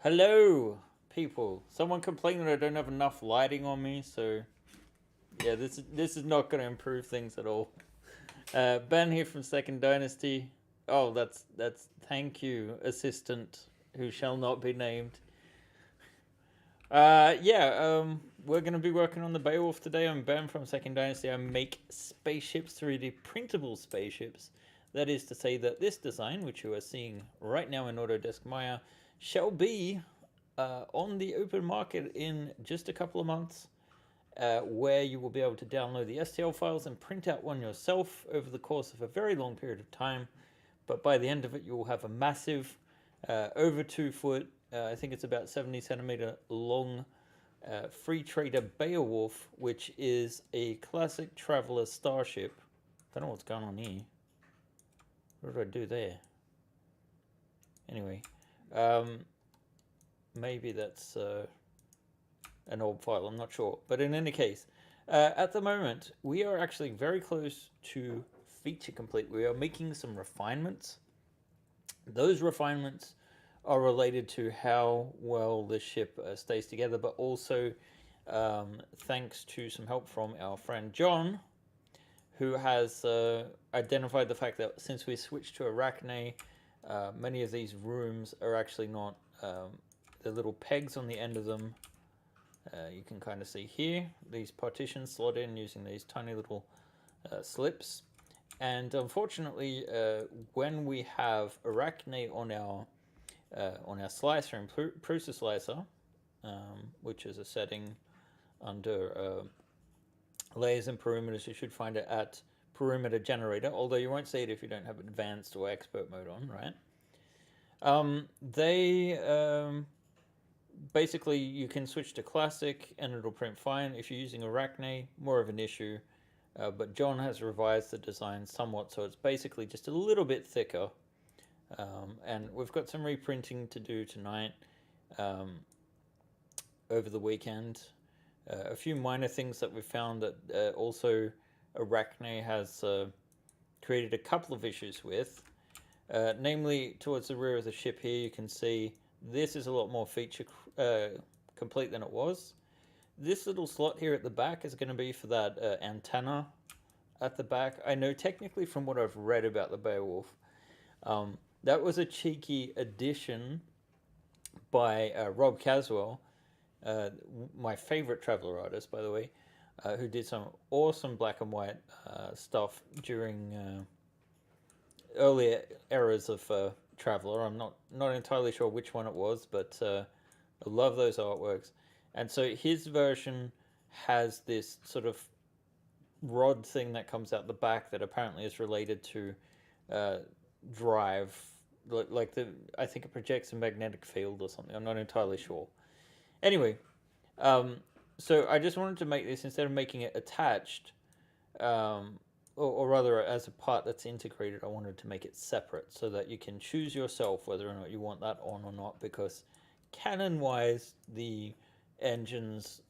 Hello, people. Someone complained that I don't have enough lighting on me, so yeah, this is not going to improve things at all. Ben here from Second Dynasty. Oh, that's thank you, assistant who shall not be named. We're going to be working on the Beowulf today. I'm Ben from Second Dynasty. I make spaceships, 3D printable spaceships. That is to say that this design, which you are seeing right now in Autodesk Maya, shall be on the open market in just a couple of months, where you will be able to download the STL files and print out one yourself over the course of a very long period of time. But by the end of it, you will have a massive, over 2 foot, I think it's about 70 centimeter long, free trader Beowulf, which is a classic traveler starship. Don't know what's going on here. What did I do there? Anyway, maybe that's an old file, I'm not sure. But in any case, at the moment, we are actually very close to feature complete. We are making some refinements. Those refinements are related to how well the ship stays together, but also thanks to some help from our friend John, who has identified the fact that since we switched to Arachne, many of these rooms are actually not, the little pegs on the end of them, you can kind of see here, these partitions slot in using these tiny little slips. And unfortunately, when we have Arachne on our slicer and Prusa slicer, which is a setting under layers and perimeters, you should find it at perimeter generator, although you won't see it if you don't have advanced or expert mode on, right? Basically, you can switch to classic and it'll print fine. If you're using Arachne, more of an issue. But John has revised the design somewhat, so it's basically just a little bit thicker. And we've got some reprinting to do tonight, over the weekend. A few minor things that we found that also Arachne has created a couple of issues with. Namely, towards the rear of the ship here, you can see this is a lot more feature complete than it was. This little slot here at the back is going to be for that antenna at the back. I know technically from what I've read about the Beowulf, that was a cheeky addition by Rob Caswell, my favorite traveler artist, by the way, who did some awesome black and white stuff during earlier eras of Traveler. I'm not entirely sure which one it was, but I love those artworks. And so his version has this sort of rod thing that comes out the back that apparently is related to drive, I think it projects a magnetic field or something. I'm not entirely sure. Anyway, so I just wanted to make this, instead of making it attached, or rather as a part that's integrated, I wanted to make it separate so that you can choose yourself whether or not you want that on or not, because canon-wise, the engines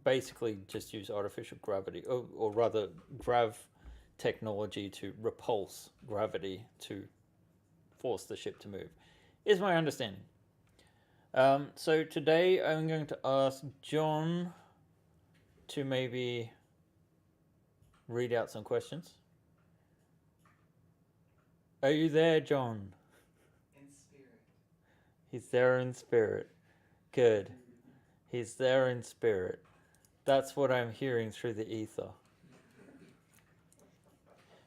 basically just use artificial gravity, or rather grav technology to repulse gravity to force the ship to move, is my understanding. So today I'm going to ask John to maybe read out some questions. Are you there, John? In spirit. He's there in spirit. Good. He's there in spirit. That's what I'm hearing through the ether.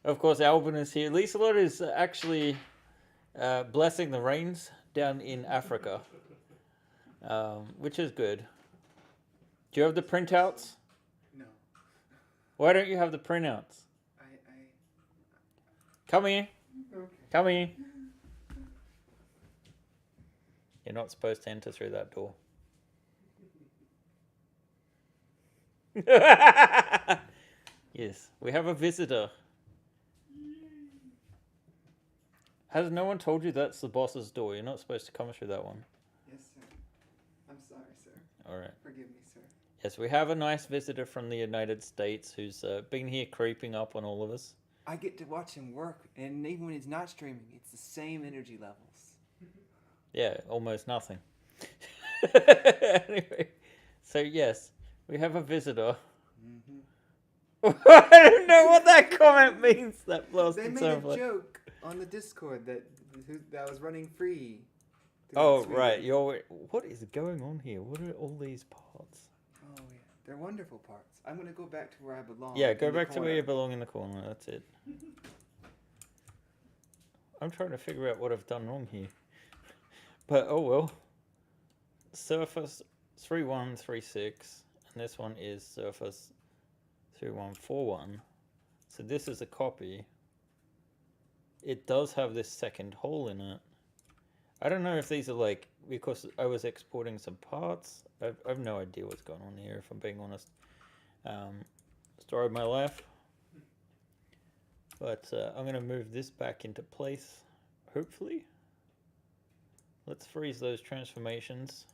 Of course, Albin is here. Lieselot is actually blessing the rains down in Africa, which is good. Do you have the printouts? No. Why don't you have the printouts? Come here. Okay. Come here. You're not supposed to enter through that door. Yes, we have a visitor. Has no one told you that's the boss's door? You're not supposed to come through that one. Yes, sir. I'm sorry, sir. All right. Forgive me, sir. Yes, we have a nice visitor from the United States who's been here creeping up on all of us. I get to watch him work, and even when he's not streaming, it's the same energy levels. Yeah, almost nothing. Anyway, so yes, we have a visitor. Mm-hmm. I don't know what that comment means. That They blasted made a sound. joke on the Discord that was running free. Oh Sweden. right, what is going on here? What are all these parts? Oh yeah, they're wonderful parts. I'm gonna go back to where I belong. Yeah, in go the back to where you corner. belong in the corner. That's it. I'm trying to figure out what I've done wrong here. But oh well. Surface 3136, and this one is Surface 3141. So this is a copy. It does have this second hole in it. I don't know if these are like, because I was exporting some parts. I've no idea what's going on here, if I'm being honest. Story of my life. But I'm going to move this back into place, hopefully. Let's freeze those transformations.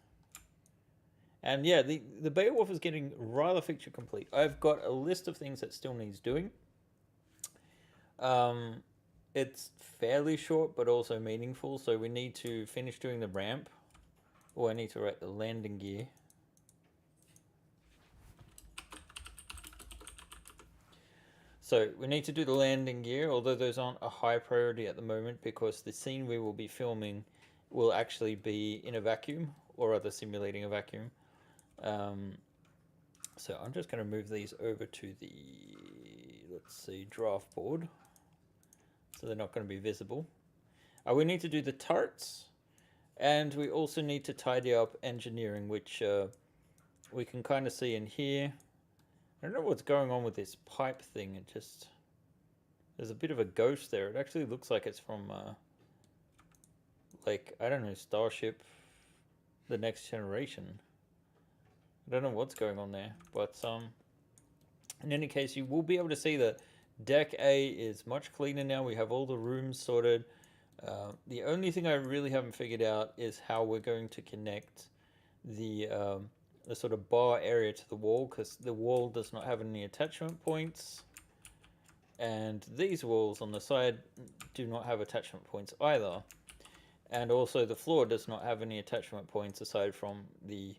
And yeah, the Beowulf is getting rather feature complete. I've got a list of things that still needs doing. It's fairly short, but also meaningful. So we need to finish doing the ramp. Or I need to write the landing gear. So we need to do the landing gear, although those aren't a high priority at the moment because the scene we will be filming will actually be in a vacuum or rather simulating a vacuum. So I'm just going to move these over to the, let's see, draft board. So they're not going to be visible. We need to do the turrets, and we also need to tidy up engineering, which we can kind of see in here. I don't know what's going on with this pipe thing. It just, there's a bit of a ghost there. It actually looks like it's from, like, I don't know, Starship, The Next Generation. I don't know what's going on there, but in any case, you will be able to see that Deck A is much cleaner now. We have all the rooms sorted. The only thing I really haven't figured out is how we're going to connect the sort of bar area to the wall, because the wall does not have any attachment points, and these walls on the side do not have attachment points either, and also the floor does not have any attachment points aside from the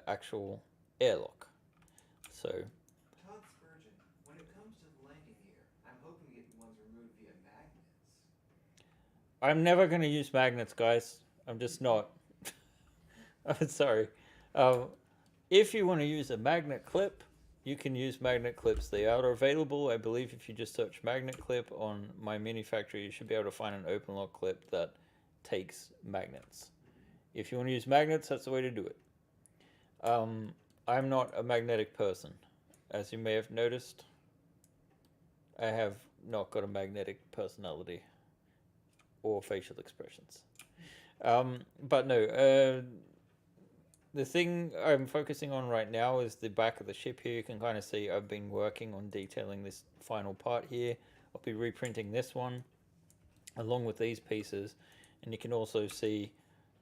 actual airlock. So Todd Spurgeon, when it comes to the landing gear, I'm hoping to get the ones removed via magnets. I'm never going to use magnets, guys. I'm just not. I'm sorry. If you want to use a magnet clip, you can use magnet clips. They are available. I believe if you just search magnet clip on My Mini Factory, you should be able to find an open lock clip that takes magnets. If you want to use magnets, that's the way to do it. I'm not a magnetic person. As you may have noticed, I have not got a magnetic personality or facial expressions. But no, the thing I'm focusing on right now is the back of the ship here. You can kind of see I've been working on detailing this final part here. I'll be reprinting this one along with these pieces. And you can also see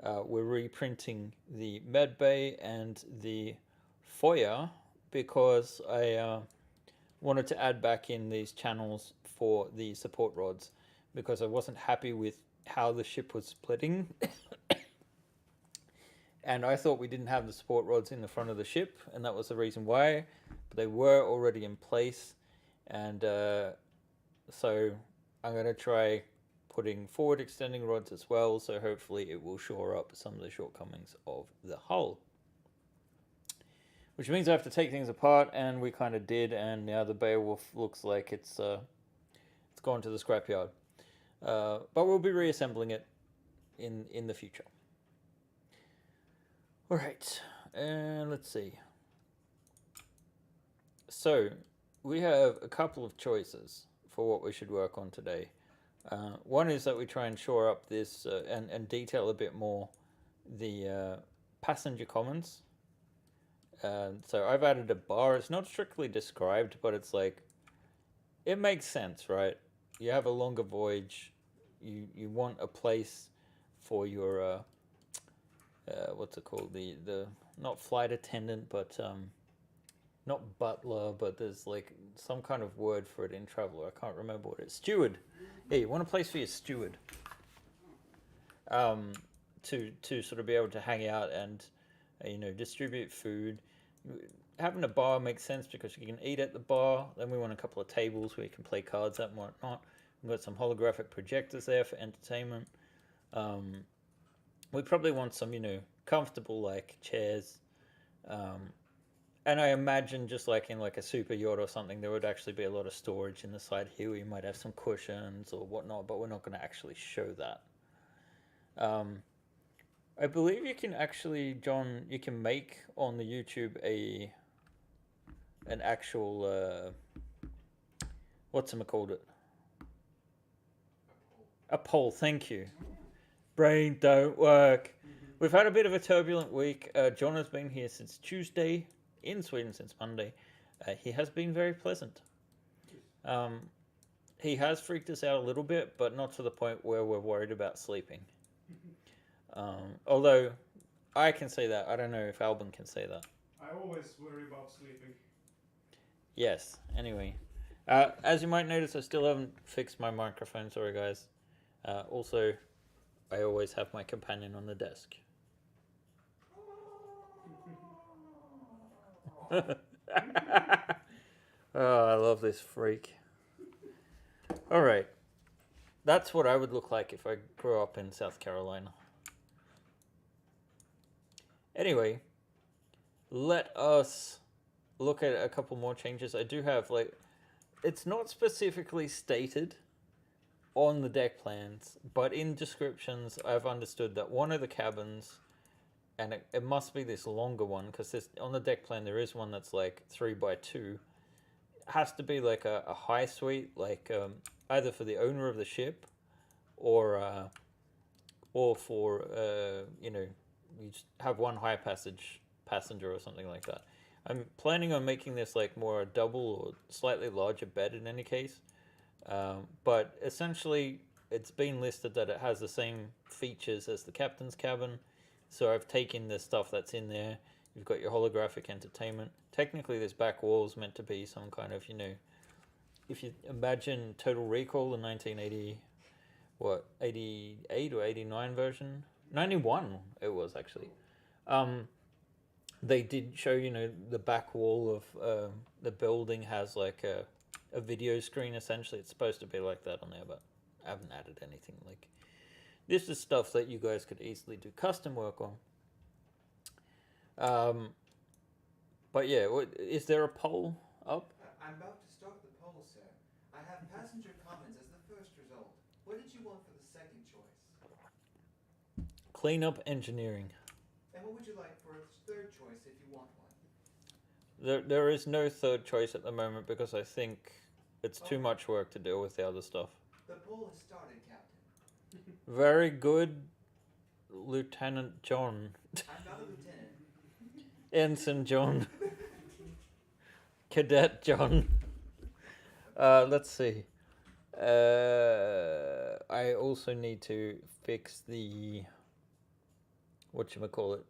we're reprinting the med bay and the foyer because I wanted to add back in these channels for the support rods because I wasn't happy with how the ship was splitting. And I thought we didn't have the support rods in the front of the ship, and that was the reason why. But they were already in place, and so I'm going to try putting forward extending rods as well, so hopefully it will shore up some of the shortcomings of the hull. Which means I have to take things apart, and we kind of did, and now the Beowulf looks like it's gone to the scrapyard. But we'll be reassembling it in the future. All right, and let's see. So we have a couple of choices for what we should work on today. One is that we try and shore up this and detail a bit more the passenger commons. So I've added a bar. It's not strictly described, but it's like, it makes sense, right? You have a longer voyage. You want a place for your, what's it called? The not flight attendant, but not butler, but there's like some kind of word for it in Traveller. I can't remember what it is. Steward. Yeah, you want a place for your steward. to sort of be able to hang out and distribute food. Having a bar makes sense because you can eat at the bar. Then we want a couple of tables where you can play cards at and whatnot. We've got some holographic projectors there for entertainment. We probably want some comfortable like chairs. And I imagine just like in like a super yacht or something, there would actually be a lot of storage in the side here. We might have some cushions or whatnot, but we're not going to actually show that. I believe you can actually, John, you can make on the YouTube an actual what's it called it? A poll. Thank you. Brain don't work. We've had a bit of a turbulent week. John has been here since Tuesday, in Sweden since Monday. He has been very pleasant. He has freaked us out a little bit, but not to the point where we're worried about sleeping. Although I can say that. I don't know if Albin can say that. I always worry about sleeping. Yes. Anyway, as you might notice, I still haven't fixed my microphone. Sorry, guys. Also, I always have my companion on the desk. Oh, I love this freak. All right. That's what I would look like if I grew up in South Carolina. Anyway, let us look at a couple more changes. I do have, like, it's not specifically stated on the deck plans, but in descriptions, I've understood that one of the cabins, and it must be this longer one, because on the deck plan there is one that's like 3x2, has to be like a high suite, like either for the owner of the ship, or for you just have one high passenger or something like that. I'm planning on making this like more a double or slightly larger bed in any case. But essentially, it's been listed that it has the same features as the captain's cabin. So I've taken the stuff that's in there. You've got your holographic entertainment. Technically, this back wall is meant to be some kind of, if you imagine Total Recall, the 1980, 88 or 89 version? 91 it was actually. They did show, the back wall of the building has like a video screen essentially. It's supposed to be like that on there, but I haven't added anything. Like, this is stuff that you guys could easily do custom work on. But yeah, is there a poll up? I'm about to start the poll, sir. I have passenger comments as the first result. What did you want for the second choice? Cleanup engineering. And what would you like for a third choice if you want one? There is no third choice at the moment because I think it's too much work to deal with the other stuff. The poll has started, Captain. Very good, Lieutenant John. I'm not a lieutenant. Ensign John. Cadet John. Let's see. I also need to fix the whatchamacallit,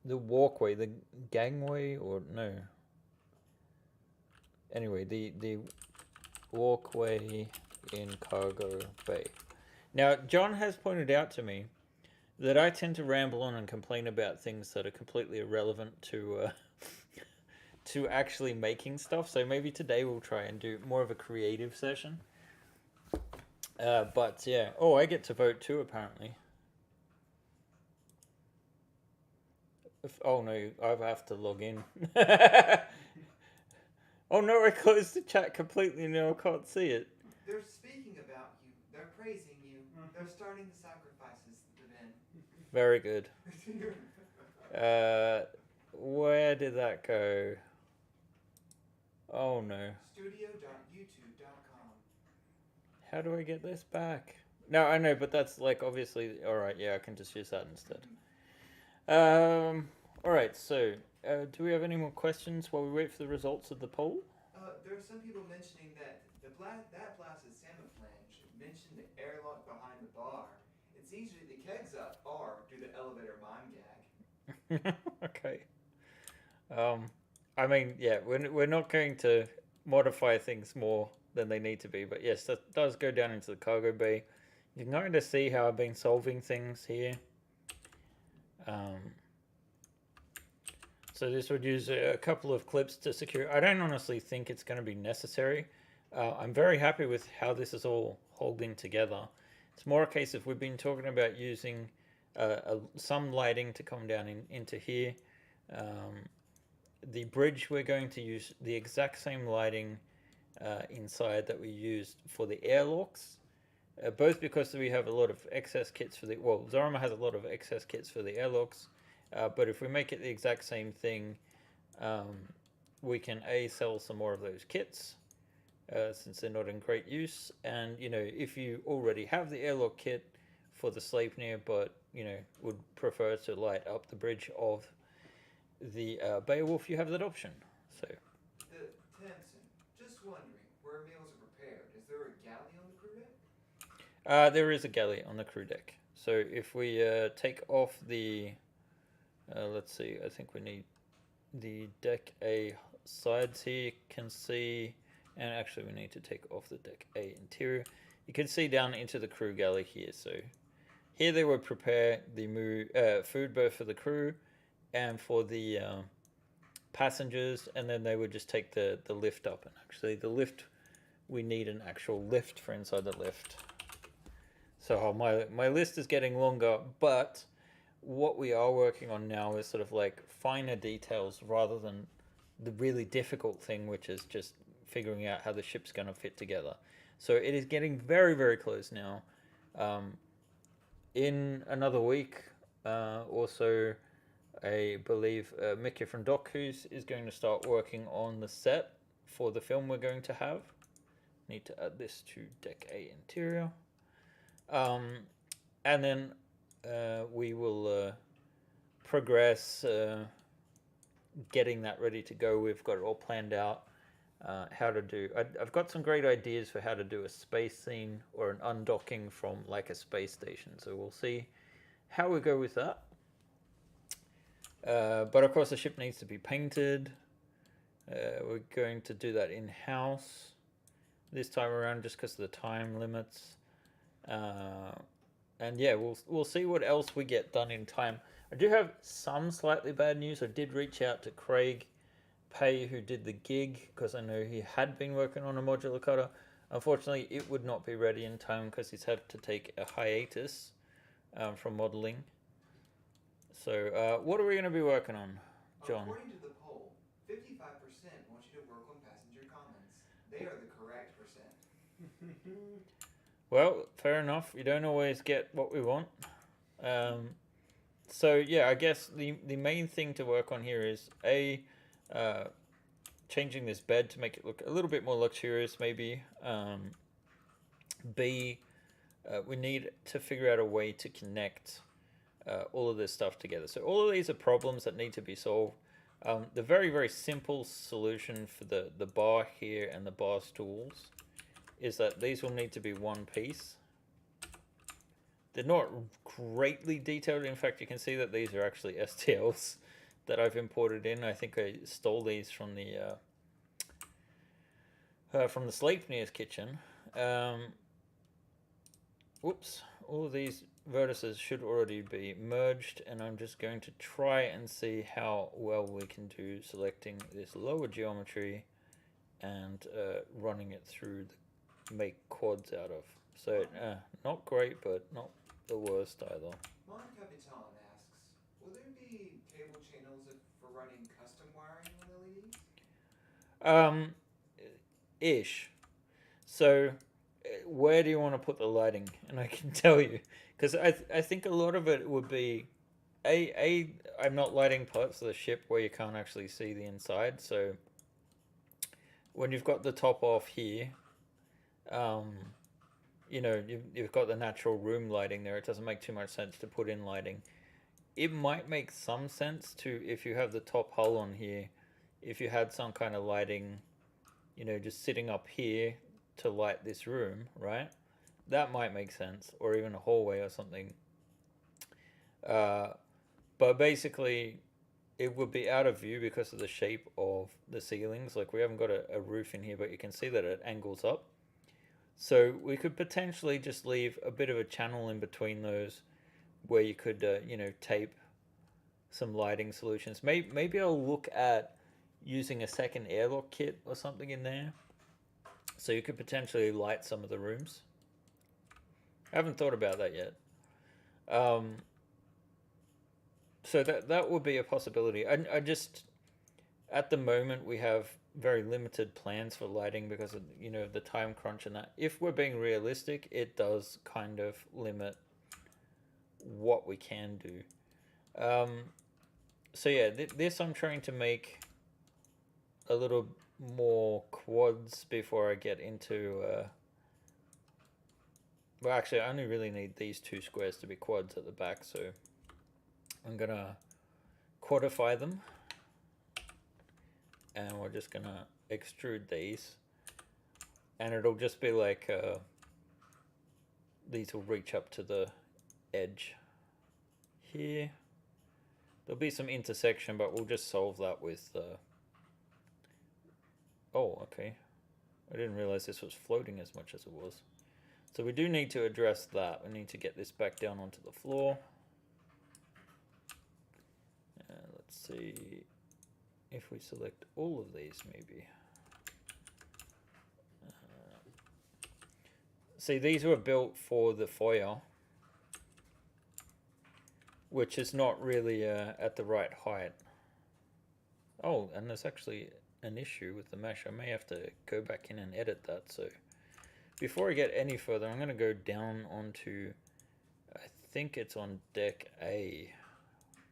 the walkway, the gangway, or no. Anyway, the walkway in cargo bay. Now, John has pointed out to me that I tend to ramble on and complain about things that are completely irrelevant to to actually making stuff. So maybe today we'll try and do more of a creative session. But yeah. Oh, I get to vote too, apparently. Oh no, I have to log in. Oh no, I closed the chat completely. Now I can't see it. They're speaking about you. They're praising you. They're starting the sacrifices, the men. Very good. Where did that go? Oh no. Studio.youtube.com. How do I get this back? No, I know, but that's like obviously. Alright, yeah, I can just use that instead. Alright, so do we have any more questions while we wait for the results of the poll? There are some people mentioning that that blasted salmon flange mentioned the airlock behind the bar. It's easy to the kegs up or do the elevator mime gag. Okay. I mean, yeah, we're not going to modify things more than they need to be, but yes, that does go down into the cargo bay. You can kind of see how I've been solving things here. So this would use a couple of clips to secure. I don't honestly think it's going to be necessary. I'm very happy with how this is all holding together. It's more a case of we've been talking about using some lighting to come down into here. The bridge, we're going to use the exact same lighting inside that we used for the airlocks. Both because we have a lot of excess kits for the... Well, Zorama has a lot of excess kits for the airlocks. But if we make it the exact same thing, we can sell some more of those kits since they're not in great use. And if you already have the airlock kit for the Sleipnir, but would prefer to light up the bridge of the Beowulf, you have that option. So Tamsin, just wondering where meals are prepared. Is there a galley on the crew deck? There is a galley on the crew deck. So if we take off the let's see, I think we need the deck A sides here. You can see, and actually we need to take off the deck A interior. You can see down into the crew galley here. So here they would prepare the food both for the crew and for the passengers, and then they would just take the lift up. And actually the lift, we need an actual lift for inside the lift. So my list is getting longer, but what we are working on now is sort of like finer details rather than the really difficult thing, which is just figuring out how the ship's going to fit together. So it is getting very, very close now. In another week, also, I believe Mickey from Docus is going to start working on the set for the film we're going to have. Need to add this to deck A interior. And then we will progress getting that ready to go. We've got it all planned out how to do. I've got some great ideas for how to do a space scene or an undocking from like a space station. So we'll see how we go with that. But of course the ship needs to be painted. We're going to do that in-house this time around just because of the time limits. And yeah, we'll see what else we get done in time. I do have some slightly bad news. I did reach out to Craig Pay, who did the gig, because I know he had been working on a modular cutter. Unfortunately, it would not be ready in time because he's had to take a hiatus from modeling. So what are we going to be working on, John? According to the poll, 55% want you to work on passenger comments. They are the correct percent. Well, fair enough. You don't always get what we want. So yeah, I guess the main thing to work on here is changing this bed to make it look a little bit more luxurious, maybe. B, we need to figure out a way to connect all of this stuff together. So all of these are problems that need to be solved. The very, very simple solution for the bar here and the bar stools is that these will need to be one piece. They're not greatly detailed. In fact, you can see that these are actually STLs that I've imported in. I think I stole these from the Sleipnir's kitchen. Whoops, all these vertices should already be merged, and I'm just going to try and see how well we can do selecting this lower geometry and running it through the make quads out of. So not great, but not the worst either. Mon Capitan asks, will there be cable channels for running custom wiring on LEDs? Ish. So where do you want to put the lighting? And I can tell you, because I think a lot of it would be I'm not lighting parts of the ship where you can't actually see the inside. So when you've got the top off here, you've got the natural room lighting there. It doesn't make too much sense to put in lighting. It might make some sense to, if you have the top hull on here, if you had some kind of lighting, just sitting up here to light this room, right? That might make sense, or even a hallway or something. But basically, it would be out of view because of the shape of the ceilings. Like, we haven't got a roof in here, but you can see that it angles up. So we could potentially just leave a bit of a channel in between those where you could, tape some lighting solutions. Maybe I'll look at using a second airlock kit or something in there, so you could potentially light some of the rooms. I haven't thought about that yet. So that would be a possibility. I just, at the moment, we have very limited plans for lighting because of, you know, the time crunch and that. If we're being realistic, it does kind of limit what we can do. So yeah, this I'm trying to make a little more quads before I get into well, actually I only really need these two squares to be quads at the back, so I'm gonna quadify them, and we're just gonna extrude these, and it'll just be like these will reach up to the edge here. There'll be some intersection, but we'll just solve that with oh, okay, I didn't realize this was floating as much as it was. So we do need to address that. We need to get this back down onto the floor. Let's see if we select all of these, maybe. See, these were built for the foyer, which is not really at the right height. Oh, and there's actually an issue with the mesh. I may have to go back in and edit that. So before I get any further, I'm going to go down onto, I think it's on deck A.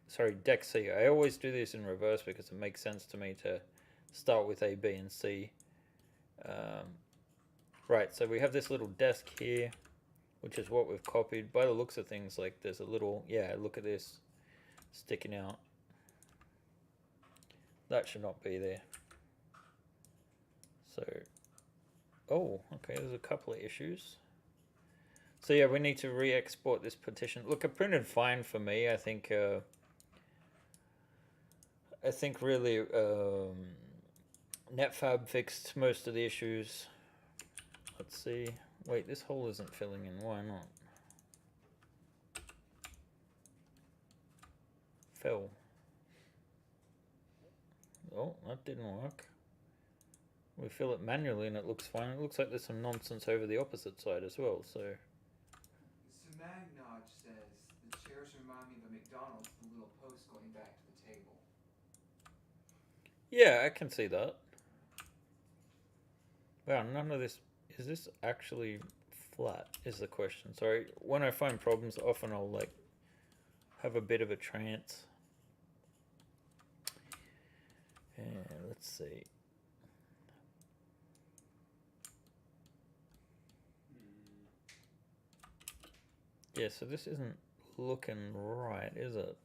Sorry, deck C. I always do this in reverse because it makes sense to me to start with A, B, and C. Right, so we have this little desk here, which is what we've copied. By the looks of things, like there's a little, yeah, look at this sticking out. That should not be there. So, oh, okay, there's a couple of issues. So yeah, we need to re-export this partition. Look, it printed fine for me. I think really NetFab fixed most of the issues. Let's see. Wait, this hole isn't filling in. Why not? Fill. Oh, that didn't work. We fill it manually and it looks fine. It looks like there's some nonsense over the opposite side as well, so... Samagnoj says, the chairs remind me of a McDonald's, the little post going back to the table. Yeah, I can see that. Wow, none of this... Is this actually flat, is the question. Sorry, when I find problems, often I'll, like, have a bit of a trance. Yeah, let's see. Yeah, so this isn't looking right, is it?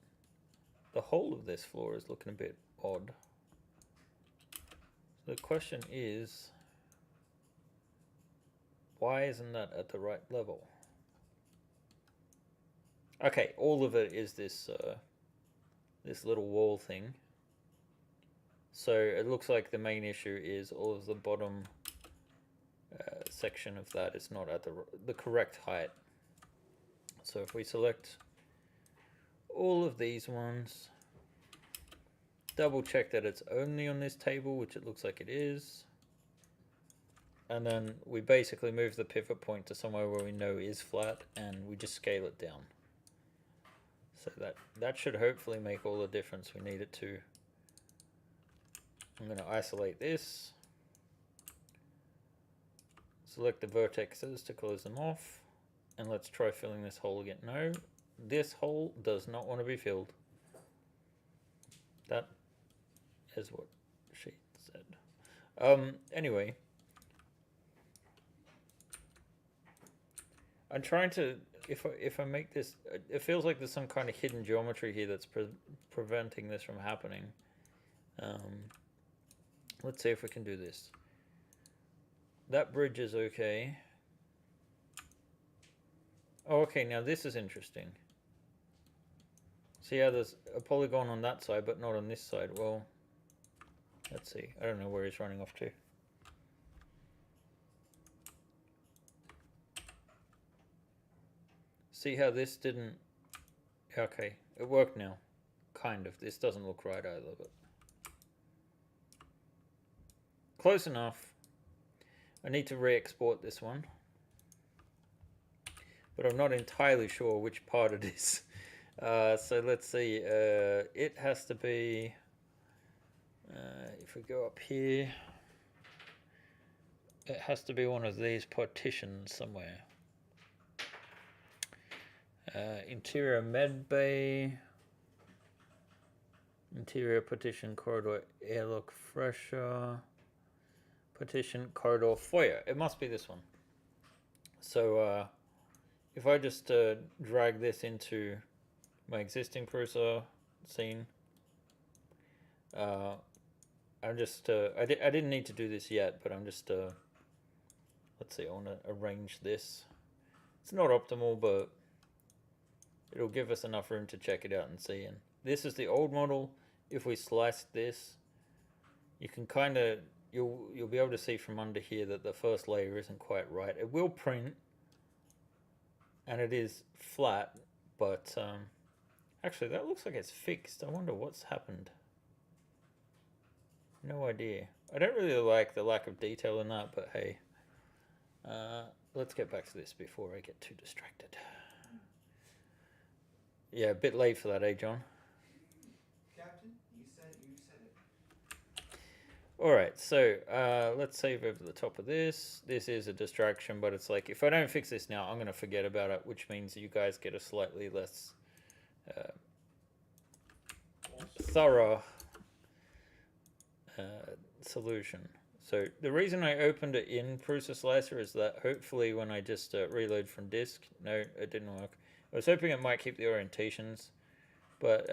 The whole of this floor is looking a bit odd. So the question is, why isn't that at the right level? Okay, all of it is this this little wall thing. So it looks like the main issue is all of the bottom section of that is not at the correct height. So if we select all of these ones, double check that it's only on this table, which it looks like it is, and then we basically move the pivot point to somewhere where we know is flat, and we just scale it down. So that should hopefully make all the difference we need it to. I'm going to isolate this, select the vertexes to close them off, and let's try filling this hole again. No, this hole does not want to be filled. That is what she said. Anyway, I'm trying to, if I make this, it feels like there's some kind of hidden geometry here that's preventing this from happening. Let's see if we can do this. That bridge is okay. Oh, okay, now this is interesting. See how there's a polygon on that side, but not on this side. Well, let's see. I don't know where he's running off to. See how this didn't... Okay, it worked now. kind of. This doesn't look right either, but close enough. I need to re-export this one, but I'm not entirely sure which part it is. So let's see. It has to be. If we go up here, it has to be one of these partitions somewhere. Interior med bay, interior partition corridor airlock fresher, partition corridor foyer. It must be this one. So if I just drag this into my existing cursor scene, I'm just I didn't need to do this yet, but I'm just let's see, I want to arrange this. It's not optimal, but it'll give us enough room to check it out and see. And this is the old model. If we slice this, you can kind of you'll be able to see from under here that the first layer isn't quite right. It will print, and it is flat, but actually that looks like it's fixed. I wonder what's happened. No idea. I don't really like the lack of detail in that, but hey, let's get back to this before I get too distracted. Yeah, a bit late for that, eh, John? Captain, you said it. All right, so let's save over the top of this. This is a distraction, but it's like if I don't fix this now, I'm going to forget about it, which means you guys get a slightly less thorough solution. So the reason I opened it in Prusa Slicer is that hopefully when I just reload from disk, no, it didn't work. I was hoping it might keep the orientations, but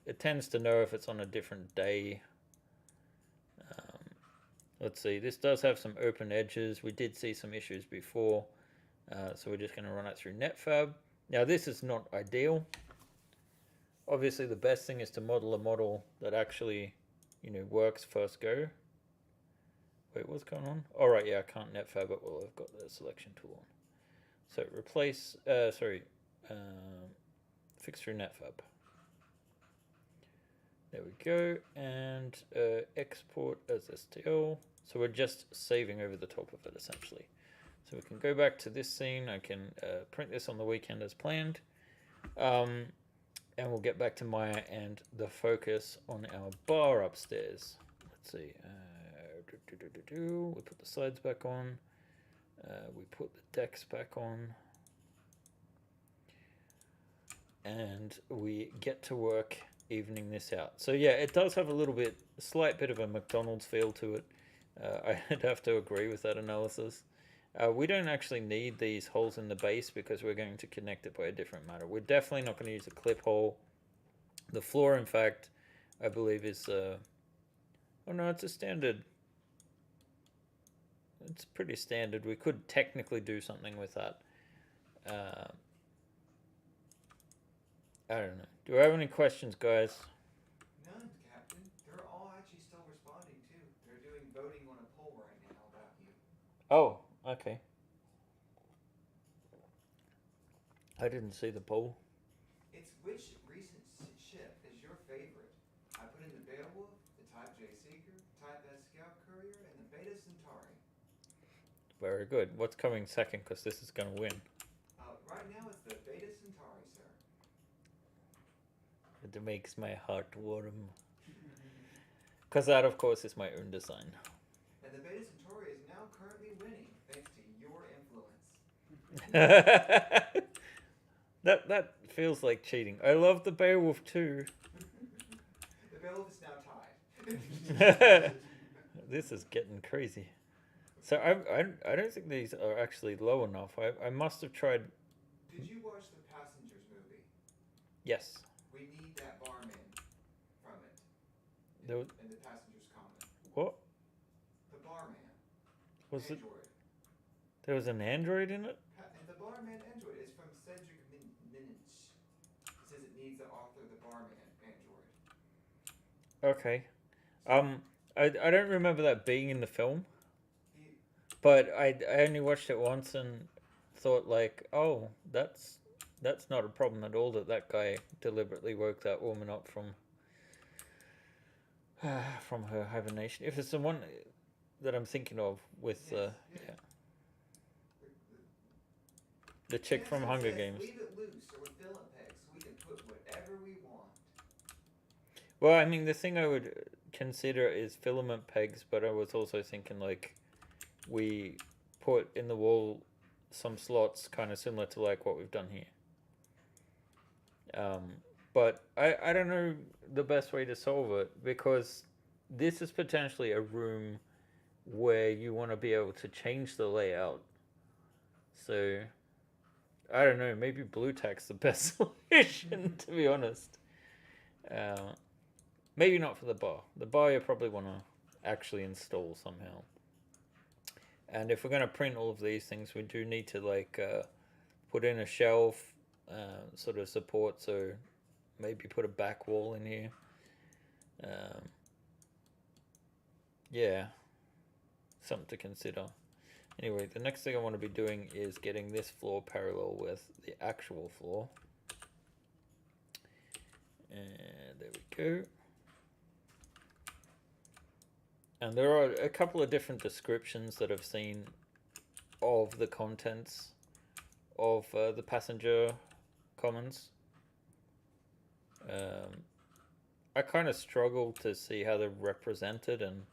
it tends to know if it's on a different day. Let's see, this does have some open edges. We did see some issues before, so we're just going to run it through NetFab. Now this is not ideal. Obviously the best thing is to model a model that actually, works first go. Wait, what's going on? All right, yeah, I can't NetFab it while I've got the selection tool on. So replace, fix through NetFab. There we go, and export as STL. So we're just saving over the top of it essentially. So we can go back to this scene. I can print this on the weekend as planned. And we'll get back to Maya and the focus on our bar upstairs. Let's see. We put the sides back on. We put the decks back on. And we get to work evening this out. So yeah, it does have a slight bit of a McDonald's feel to it. I'd have to agree with that analysis. We don't actually need these holes in the base because we're going to connect it by a different matter. We're definitely not going to use a clip hole. The floor, in fact, I believe is... oh no, it's a standard. It's pretty standard. We could technically do something with that. I don't know. Do I have any questions, guys? None, Captain. They're all actually still responding too. They're doing voting on a poll right now about you. Oh, okay. I didn't see the poll. It's which recent ship is your favorite? I put in the Beowulf, the Type J Seeker, Type S Scout Courier, and the Beta Centauri. Very good. What's coming second? Because this is going to win. Right now it's the Beta Centauri, sir. It makes my heart warm. Because that, of course, is my own design. And the Beta Centauri is now currently winning, thanks to your influence. That feels like cheating. I love the Beowulf too. The Beowulf is now tied. This is getting crazy. So I don't think these are actually low enough. I must have tried. Did you watch the Passengers movie? Yes. We need that barman from it. There was... In the Passengers comment. What? The barman. Was Android. it? There was an android in it? The barman android is from Cedric Minich. It says it needs the author, the barman android. Okay. I don't remember that being in the film. But I only watched it once and thought like, oh, that's not a problem at all that guy deliberately woke that woman up from from her hibernation. If it's the one that I'm thinking of with, Yes, yeah, the chick from Yes, it Hunger says, Games. leave it loose or with filament pegs so we can put whatever we want. Well, I mean, the thing I would consider is filament pegs, but I was also thinking like we put in the wall some slots kind of similar to like what we've done here. But I don't know the best way to solve it because this is potentially a room where you want to be able to change the layout. So I don't know, maybe blue tack's the best solution to be honest. Uh, Maybe not for the bar. The bar you probably want to actually install somehow. And if we're going to print all of these things, we do need to like put in a shelf sort of support. So maybe put a back wall in here. Yeah, something to consider. Anyway, the next thing I want to be doing is getting this floor parallel with the actual floor. And there we go. And there are a couple of different descriptions that I've seen of the contents of the passenger commons. I kind of struggle to see how they're represented, and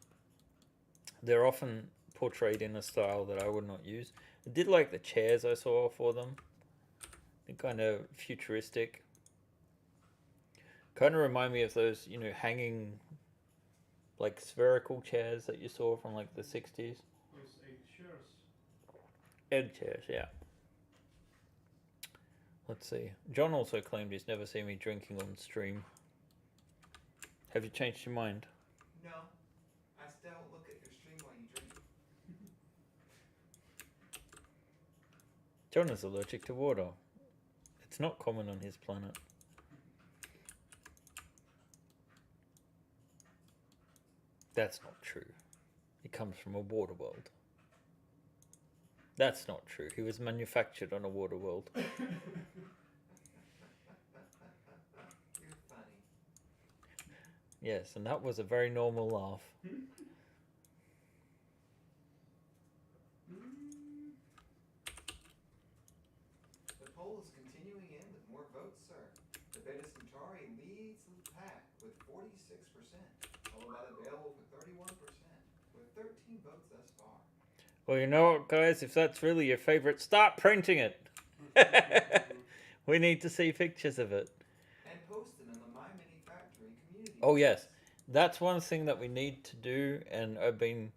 they're often portrayed in a style that I would not use. I did like the chairs I saw for them. They're kind of futuristic. Kind of remind me of those, you know, hanging like spherical chairs that you saw from like the 60s. Those 8 chairs. Egg chairs, yeah. Let's see. John also claimed he's never seen me drinking on stream. Have you changed your mind? No, I still look at your stream while you drink. John is allergic to water. It's not common on his planet. That's not true. He comes from a water world. That's not true. He was manufactured on a water world. You're funny. Yes, and that was a very normal laugh. The poll is continuing in with more votes, sir. The Beta Centauri leads the pack with 46%, followed by the Beowulf with 31%, with 13 votes thus far. Well, you know what, guys? If that's really your favorite, start printing it. We need to see pictures of it. And post them in the My Mini Factory community. Oh, yes. That's one thing that we need to do, and I've been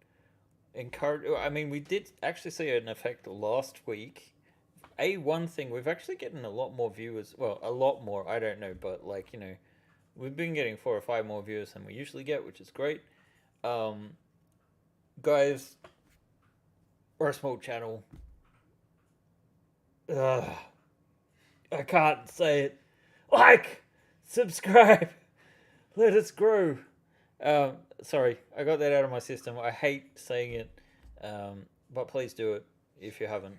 encouraged. I mean, we did actually see an effect last week. One thing, we've actually getting a lot more viewers. Well, a lot more, I don't know, but like, you know, we've been getting 4 or 5 more viewers than we usually get, which is great. Guys, we're a small channel. I can't say it. Like, subscribe, let us grow. Sorry, I got that out of my system. I hate saying it, but please do it if you haven't.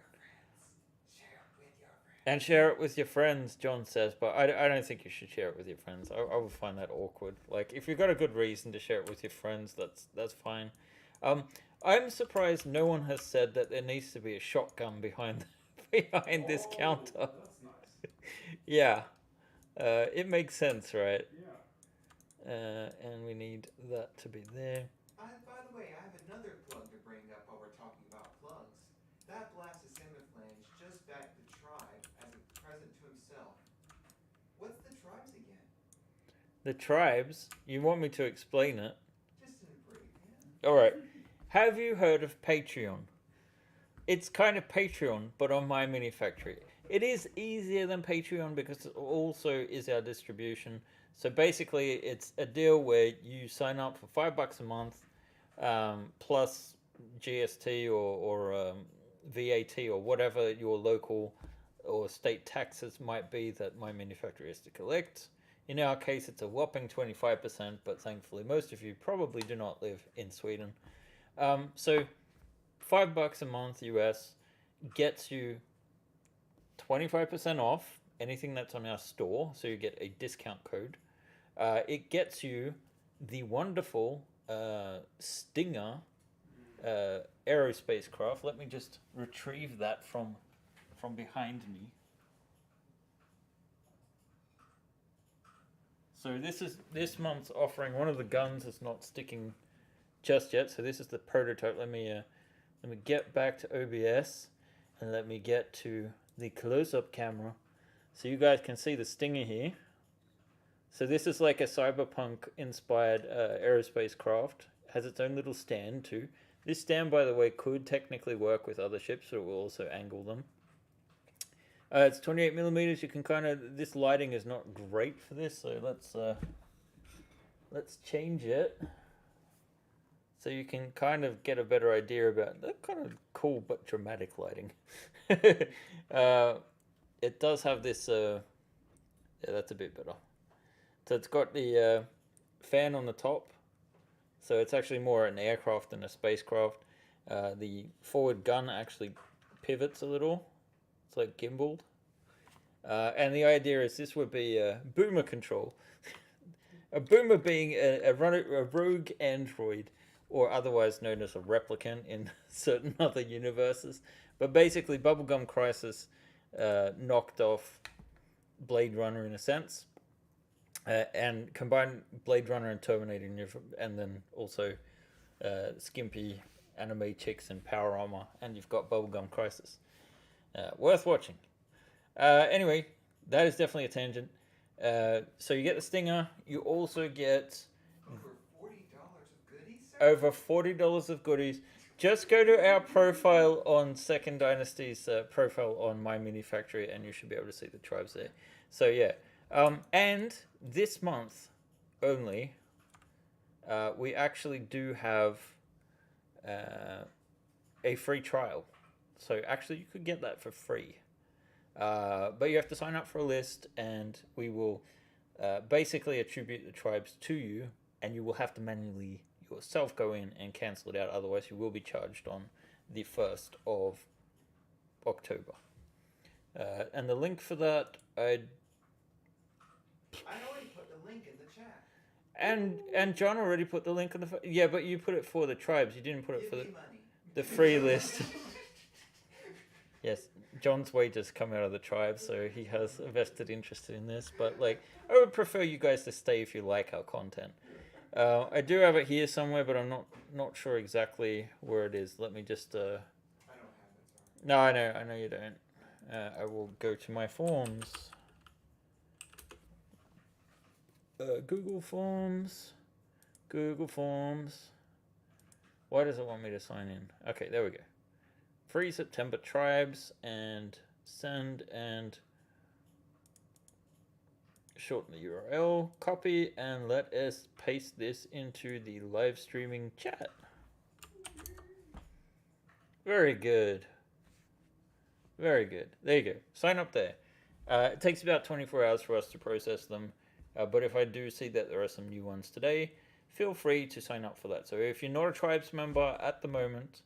And share it with your friends, John says, but I don't think you should share it with your friends. I would find that awkward. Like, if you've got a good reason to share it with your friends, that's fine. I'm surprised no one has said that there needs to be a shotgun behind this counter. That's nice. Yeah, it makes sense, right? Yeah. And we need that to be there. By the way, I have another plug to bring up while we're talking about plugs. That blasted Semiflange just backed the tribe as a present to himself. What's the tribes again? The tribes, you want me to explain it? Just in brief, yeah. Alright. Have you heard of Patreon? It's kind of Patreon, but on My Mini Factory. It is easier than Patreon because it also is our distribution. So basically, it's a deal where you sign up for $5 a month, plus GST or VAT or whatever your local or state taxes might be that My Mini Factory has to collect. In our case, it's a whopping 25%, but thankfully, most of you probably do not live in Sweden. So $5 a month US gets you 25% off anything that's on our store, so you get a discount code. It gets you the wonderful Stinger aerospace craft. Let me just retrieve that from behind me. So this month's offering. One of the guns is not sticking just yet. So this is the prototype. Let me get back to OBS and let me get to the close-up camera, so you guys can see the Stinger here. So this is like a cyberpunk-inspired aerospace craft. It has its own little stand too. This stand, by the way, could technically work with other ships, but it will also angle them. It's 28 millimeters. You can kind of, this lighting is not great for this, so let's change it so you can kind of get a better idea about that kind of cool but dramatic lighting. It does have this. Yeah, that's a bit better. So it's got the fan on the top, so it's actually more an aircraft than a spacecraft. The forward gun actually pivots a little. It's like gimbaled. And the idea is this would be a boomer control. A boomer being a rogue android, or otherwise known as a replicant in certain other universes. But basically, Bubblegum Crisis knocked off Blade Runner in a sense. And combine Blade Runner and Terminator, and then also skimpy anime chicks in power armor, and you've got Bubblegum Crisis. Worth watching. Anyway, that is definitely a tangent. So you get the Stinger. You also get Over $40 of goodies, sir? over $40 of goodies. Just go to our profile on Second Dynasty's profile on My Mini Factory, and you should be able to see the tribes there. So yeah, and this month only, we actually do have a free trial. So actually, you could get that for free. But you have to sign up for a list, and we will basically attribute the tribes to you, and you will have to manually yourself go in and cancel it out. Otherwise, you will be charged on the 1st of October. And the link for that, I already put the link in the chat. and John already put the link on the yeah, but you put it for the tribes. You didn't put it Give for me money. the free list. Yes, John's wages come out of the tribe, so he has a vested interest in this. But like, I would prefer you guys to stay if you like our content. I do have it here somewhere, but I'm not sure exactly where it is. Let me just. I don't have it, sorry. No, I know you don't. I will go to my forms. Google Forms. Why does it want me to sign in? Okay, there we go. Free September tribes, and send, and shorten the URL, copy, and let us paste this into the live streaming chat. Very good. Very good. There you go. Sign up there. It takes about 24 hours for us to process them. But if I do see that there are some new ones today, feel free to sign up for that. So if you're not a tribes member at the moment,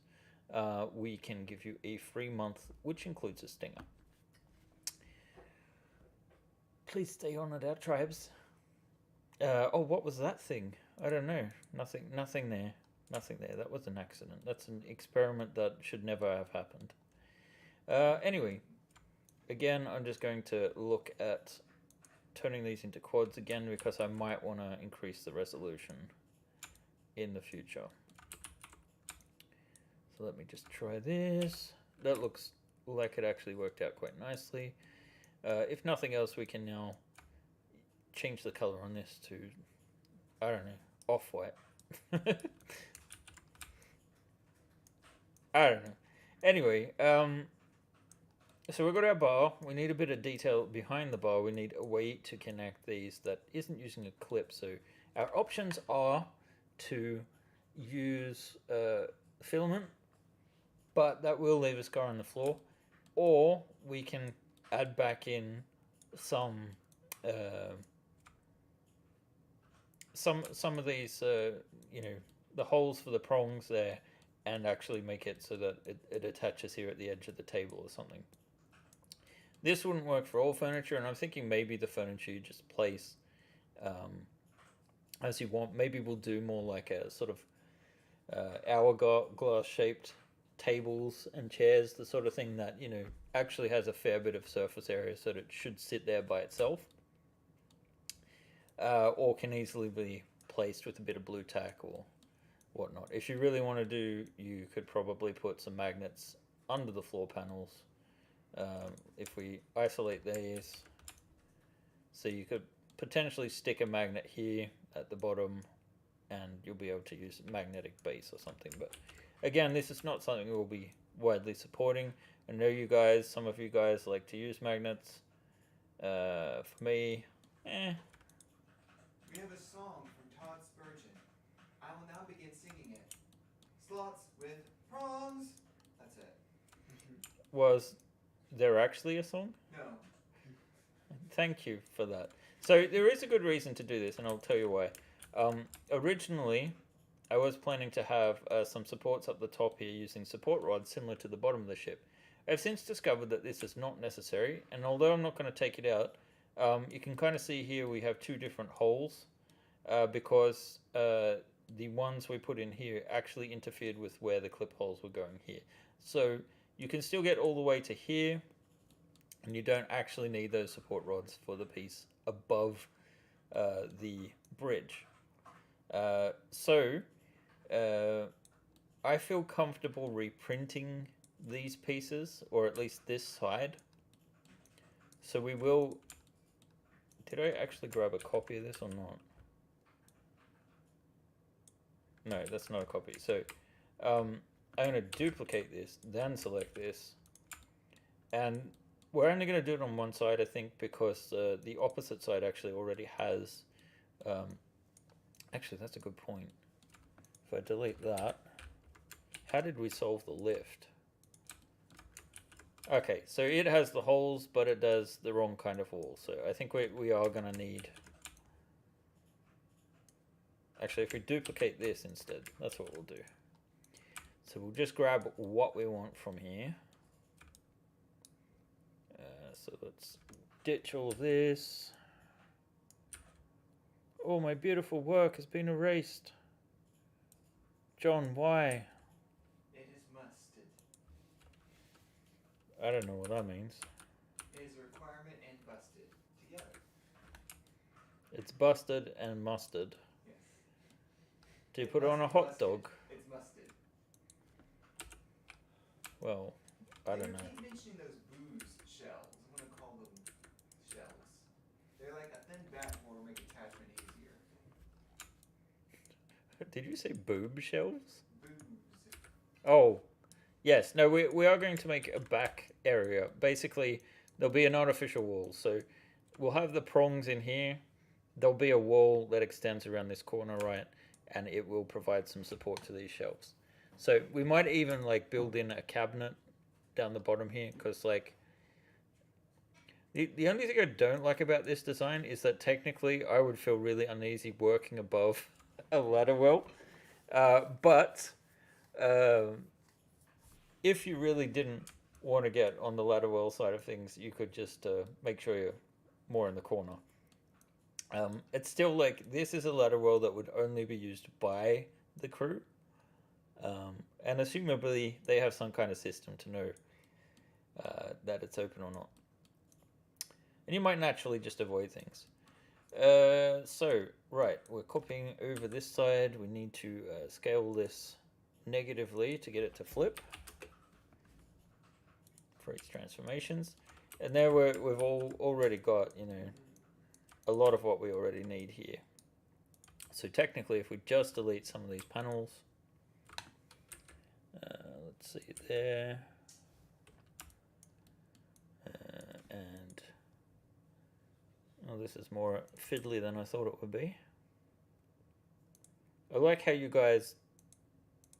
we can give you a free month, which includes a Stinger. Please stay on at our tribes. Oh, what was that thing? I don't know. Nothing there. That was an accident. That's an experiment that should never have happened. Anyway, again, I'm just going to look at turning these into quads again, because I might want to increase the resolution in the future. So let me just try this. That looks like it actually worked out quite nicely. If nothing else, we can now change the color on this to, I don't know, off-white. I don't know. Anyway, so we've got our bar. We need a bit of detail behind the bar. We need a way to connect these that isn't using a clip. So our options are to use filament, but that will leave a scar on the floor, or we can add back in some of these, you know, the holes for the prongs there, and actually make it so that it attaches here at the edge of the table or something. This wouldn't work for all furniture, and I'm thinking maybe the furniture you just place as you want. Maybe we'll do more like a sort of hourglass shaped tables and chairs, the sort of thing that, you know, actually has a fair bit of surface area so that it should sit there by itself, or can easily be placed with a bit of blue tack or whatnot. If you really want to do, you could probably put some magnets under the floor panels. If we isolate these, so you could potentially stick a magnet here at the bottom and you'll be able to use a magnetic base or something. But again, this is not something we'll be widely supporting. I know you guys, some of you guys like to use magnets. For me, We have a song from Todd Spurgeon. I will now begin singing it. Slots with prongs. That's it. was there actually a song? No. Thank you for that. So there is a good reason to do this, and I'll tell you why. Originally, I was planning to have some supports up the top here using support rods similar to the bottom of the ship. I've since discovered that this is not necessary, and although I'm not going to take it out, you can kind of see here we have two different holes because the ones we put in here actually interfered with where the clip holes were going here. So you can still get all the way to here, and you don't actually need those support rods for the piece above the bridge. I feel comfortable reprinting these pieces, or at least this side. So we will... Did I actually grab a copy of this or not? No, that's not a copy. So I'm going to duplicate this, then select this. And we're only going to do it on one side, I think, because the opposite side actually already has... actually, that's a good point. If I delete that, how did we solve the lift? Okay, so it has the holes, but it does the wrong kind of wall. So I think we are going to need... Actually, if we duplicate this instead, that's what we'll do. So we'll just grab what we want from here. So let's ditch all of this. Oh, my beautiful work has been erased. John, why? It is musted. I don't know what that means. It is a requirement and busted together. It's busted and mustard. Yes. Do you put it on a hot dog? It's musted. Well, I don't know. You keep mentioning those booze shells. I'm going to call them shells. They're like a thin backboard to make attachment easier. Did you say boob shells? Booze. Oh, yes. No, we are going to make a back area. Basically, there'll be an artificial wall. So we'll have the prongs in here. There'll be a wall that extends around this corner, right? And it will provide some support to these shelves. So we might even like build in a cabinet down the bottom here, because like the only thing I don't like about this design is that technically I would feel really uneasy working above a ladder well. But if you really didn't want to get on the ladder well side of things, you could just make sure you're more in the corner. It's still like, this is a ladder well that would only be used by the crew. And assumably they have some kind of system to know that it's open or not. And you might naturally just avoid things. So, right, we're copying over this side. We need to scale this negatively to get it to flip for its transformations. And there we've already got, you know, a lot of what we already need here. So technically, if we just delete some of these panels, let's see there, and oh, this is more fiddly than I thought it would be. I like how you guys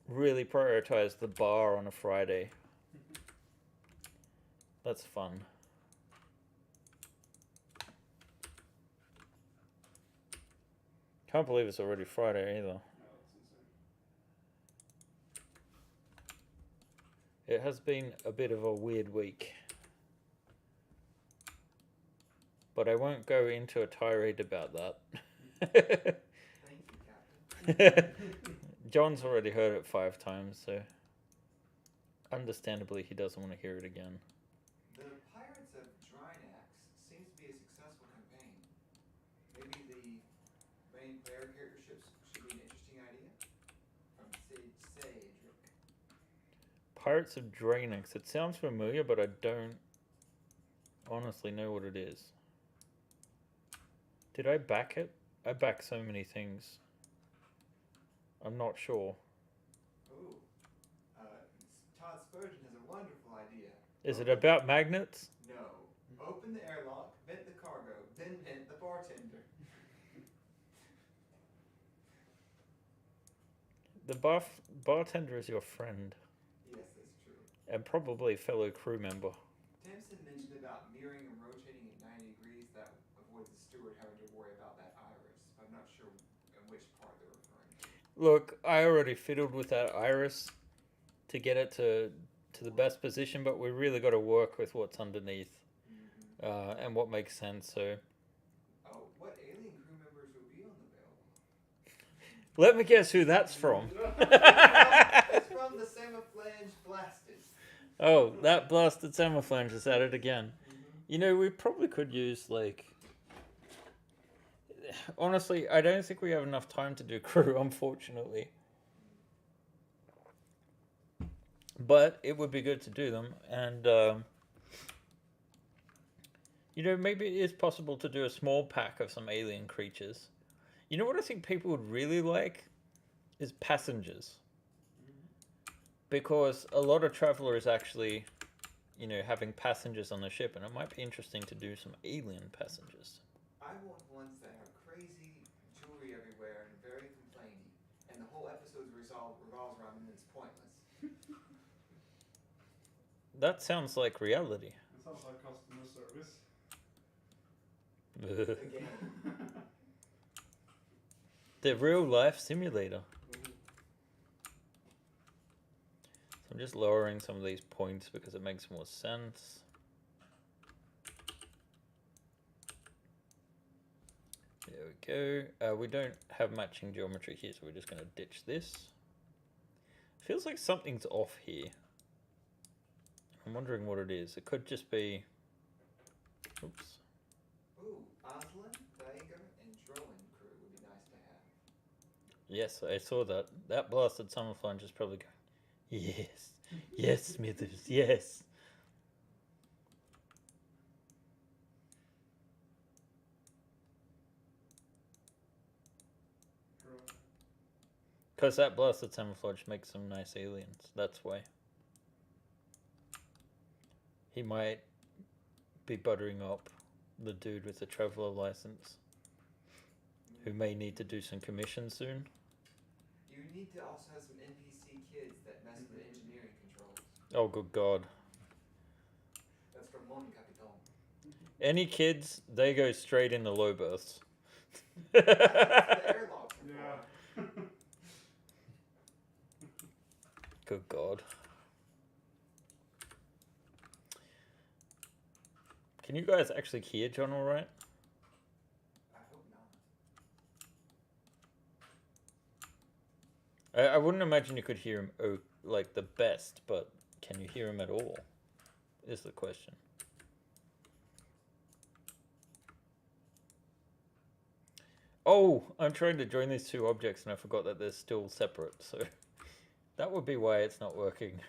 really prioritize the bar on a Friday. That's fun. Can't believe it's already Friday either. No, that's insane. It has been a bit of a weird week. But I won't go into a tirade about that. I think John's already heard it 5 times, so understandably he doesn't want to hear it again. The Pirates of Drynax seems to be a successful campaign. Maybe the main player character should be an interesting idea? From Cedric. Pirates of Draenix. It sounds familiar, but I don't honestly know what it is. Did I back it? I back so many things. I'm not sure. Ooh. Todd Spurgeon has a wonderful idea. Is it about magnets? No. Open the airlock, vent the cargo, then vent the bartender. The bartender is your friend. Yes, that's true. And probably a fellow crew member. Tamsin mentioned about mirroring and rotating at 90 degrees. That avoids the steward having to worry about that iris. I'm not sure in which part they're referring to. Look, I already fiddled with that iris to get it to the best position, but we really got to work with what's underneath and what makes sense. So, Oh, what alien crew members would be on the Beowulf? let me guess who that's from. It's from the Samaflange Blasted. Oh, that blasted Samaflange is at it again. You know, we probably could use, like... Honestly, I don't think we have enough time to do crew, unfortunately. But it would be good to do them, and... you know, maybe it is possible to do a small pack of some alien creatures. You know what I think people would really like? Is passengers. Because a lot of travelers actually, you know, having passengers on the ship, and it might be interesting to do some alien passengers. I want ones that have crazy jewelry everywhere and very complaining, and the whole episode revolves around them and it's pointless. That sounds like reality. It sounds like customer service. Again. The real life simulator. So I'm just lowering some of these points because it makes more sense. There we go. We don't have matching geometry here, so we're just going to ditch this. Feels like something's off here. I'm wondering what it is. It could just be... Oops. Ooh, Aslan, Dager, and Drowan crew would be nice to have. Yes, I saw that. That blasted Summerflange is probably going, yes, yes, Smithers, yes. Because that blasted Summerflange makes some nice aliens, that's why. He might be buttering up the dude with the traveler license, who may need to do some commissions soon. You need to also have some NPC kids that mess with the engineering controls. Oh, good God. That's from Mon Capital. Any kids, they go straight in the low berths. That's the airlock. Yeah. Good God. Can you guys actually hear John all right? I hope not. I wouldn't imagine you could hear him like the best, but can you hear him at all? Is the question. Oh, I'm trying to join these two objects and I forgot that they're still separate, so that would be why it's not working.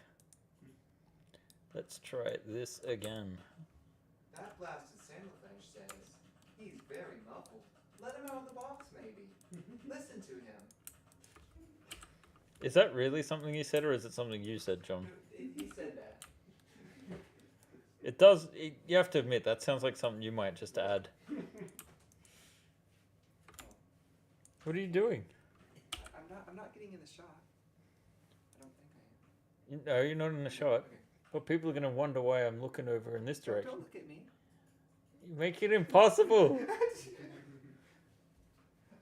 Let's try this again. That blasted Samaflange says he's very muffled. Let him out of the box, maybe. Listen to him. Is that really something he said, or is it something you said, John? He said that. It does. You have to admit that sounds like something you might just add. What are you doing? I'm not getting in the shot. I don't think I am. No, you're not in the shot. Okay. Well, people are going to wonder why I'm looking over in this direction. Don't look at me. You make it impossible.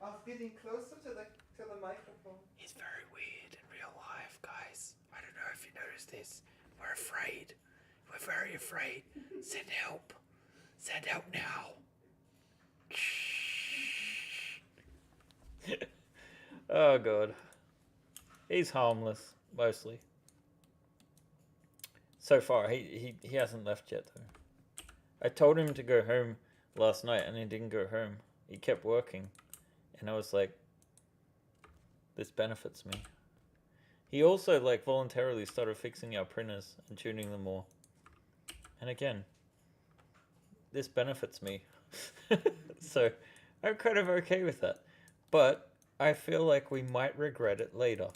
I was getting closer to the microphone. He's very weird in real life, guys. I don't know if you noticed this. We're afraid. We're very afraid. Send help. Send help now. Oh god. He's harmless, mostly. So far, he hasn't left yet though. I told him to go home last night and he didn't go home. He kept working. And I was like, this benefits me. He also like voluntarily started fixing our printers and tuning them more. And again, this benefits me. So I'm kind of okay with that. But I feel like we might regret it later.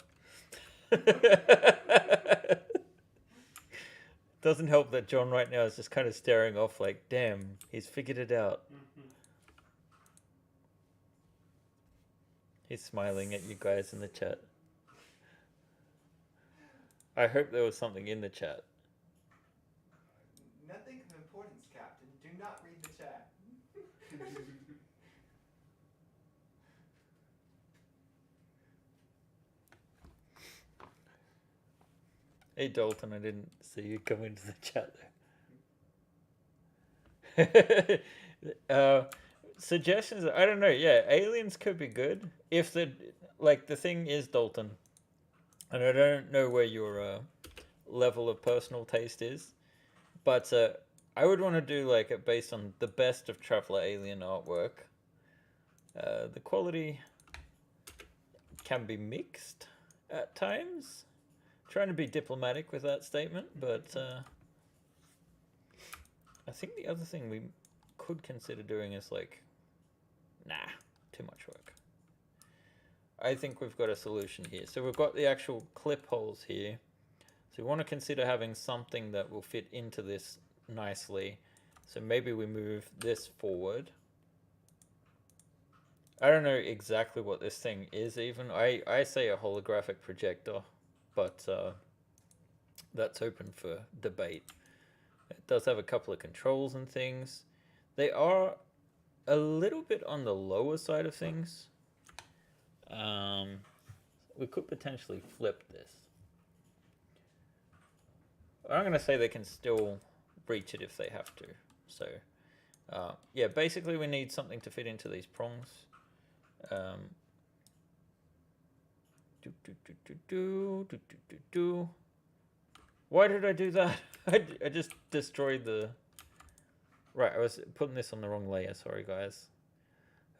Doesn't help that John right now is just kind of staring off like, damn, he's figured it out. He's smiling at you guys in the chat. I hope there was something in the chat. Nothing of importance, Captain. Do not read the chat. Hey Dalton, I didn't see you come into the chat there. Suggestions? I don't know. Yeah, aliens could be good if the thing is, Dalton, and I don't know where your level of personal taste is, but I would want to do like it based on the best of Traveller Alien artwork. The quality can be mixed at times. Trying to be diplomatic with that statement, but I think the other thing we could consider doing is like, nah, too much work. I think we've got a solution here. So we've got the actual clip holes here. So we want to consider having something that will fit into this nicely. So maybe we move this forward. I don't know exactly what this thing is even. I say a holographic projector, but that's open for debate. It does have a couple of controls and things. They are a little bit on the lower side of things. We could potentially flip this. I'm going to say they can still reach it if they have to. So, yeah, basically we need something to fit into these prongs. Why did I do that? I just destroyed the... Right, I was putting this on the wrong layer. Sorry, guys.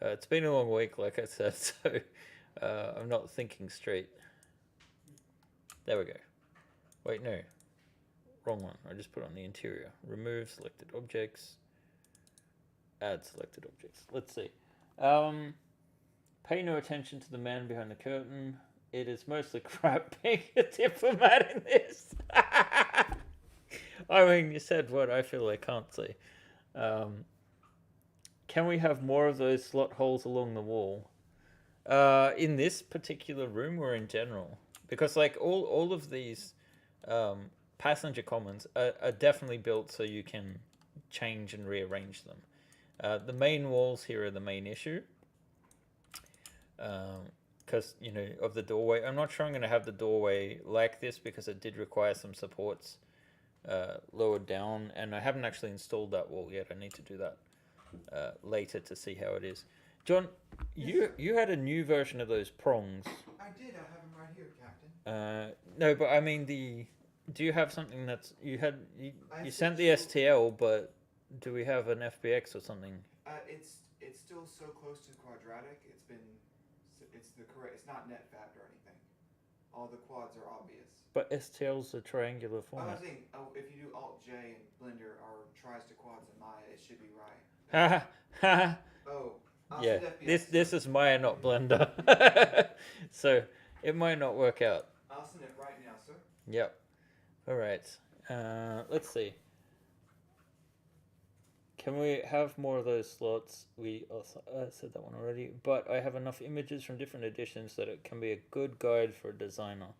It's been a long week, like I said, so I'm not thinking straight. There we go. Wait, no. Wrong one. I just put on the interior. Remove selected objects. Add selected objects. Let's see. Pay no attention to the man behind the curtain. It is mostly crap being a diplomat in this. I mean, you said what I feel I can't say. Can we have more of those slot holes along the wall? In this particular room or in general? Because like all of these passenger commons are definitely built so you can change and rearrange them. The main walls here are the main issue. Because, you know, of the doorway. I'm not sure I'm going to have the doorway like this because it did require some supports lowered down. And I haven't actually installed that wall yet. I need to do that later to see how it is. John, you had a new version of those prongs. I did. I have them right here, Captain. No, but I mean do you have something that's... You sent the STL, but do we have an FBX or something? It's still so close to quadratic. It's not net fabbed or anything. All the quads are obvious. But STL's a triangular format. I was thinking, if you do Alt J in Blender or tries to quads in Maya, it should be right. Yeah, this is Maya, not Blender. So it might not work out. I'll send it right now, sir. Yep. All right. Let's see. Can we have more of those slots? We also said that one already. But I have enough images from different editions that it can be a good guide for a designer.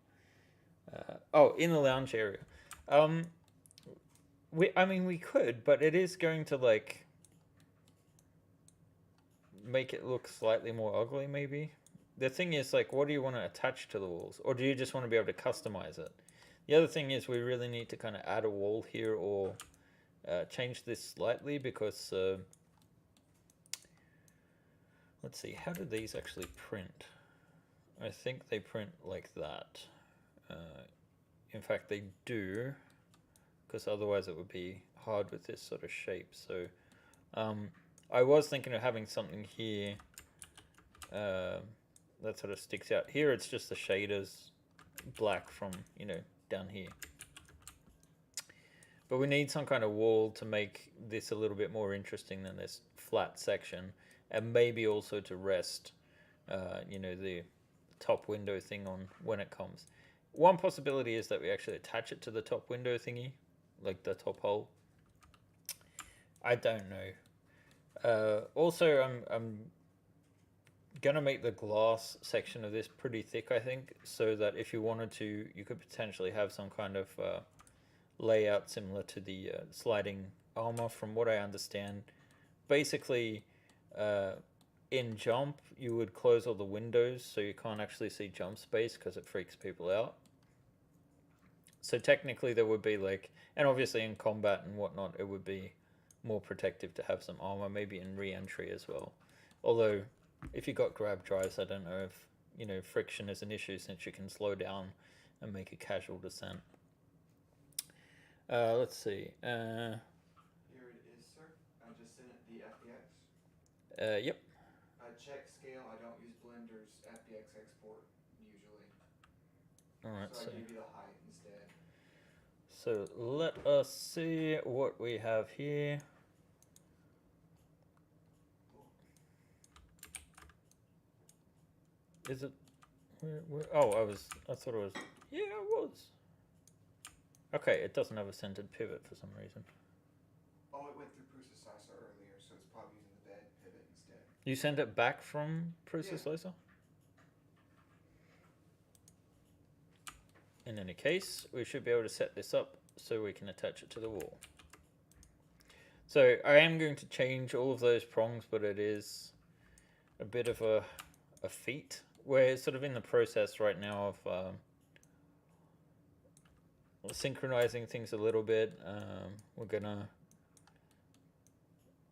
In the lounge area. We could, but it is going to like make it look slightly more ugly, maybe. The thing is, like, what do you want to attach to the walls? Or do you just want to be able to customize it? The other thing is we really need to kind of add a wall here or change this slightly because... let's see, how do these actually print? I think they print like that. In fact, they do, because otherwise it would be hard with this sort of shape. So I was thinking of having something here that sort of sticks out. Here it's just the shaders black from, you know, down here. But we need some kind of wall to make this a little bit more interesting than this flat section, and maybe also to rest, you know, the top window thing on when it comes. One possibility is that we actually attach it to the top window thingy, like the top hole. I don't know. Also, I'm gonna make the glass section of this pretty thick, I think, so that if you wanted to, you could potentially have some kind of layout similar to the sliding armor. From what I understand, basically, in jump, you would close all the windows so you can't actually see jump space because it freaks people out. So technically there would be like, and obviously in combat and whatnot, it would be more protective to have some armor, maybe in re-entry as well. Although, if you got grab drives, I don't know if, you know, friction is an issue since you can slow down and make a casual descent. Let's see. Here it is, sir. I just sent it the FBX. Yep. Check scale. I don't use Blender's FBX export usually. Alright, So I give you the height instead. So let us see what we have here. Is it? Where, oh, I thought it was. Yeah, it was. Okay, it doesn't have a centered pivot for some reason. Oh, it went through Processor earlier, so it's probably using the bed pivot instead. You sent it back from Processor? In any case, we should be able to set this up so we can attach it to the wall. So I am going to change all of those prongs, but it is a bit of a feat. We're sort of in the process right now of synchronizing things a little bit. We're gonna,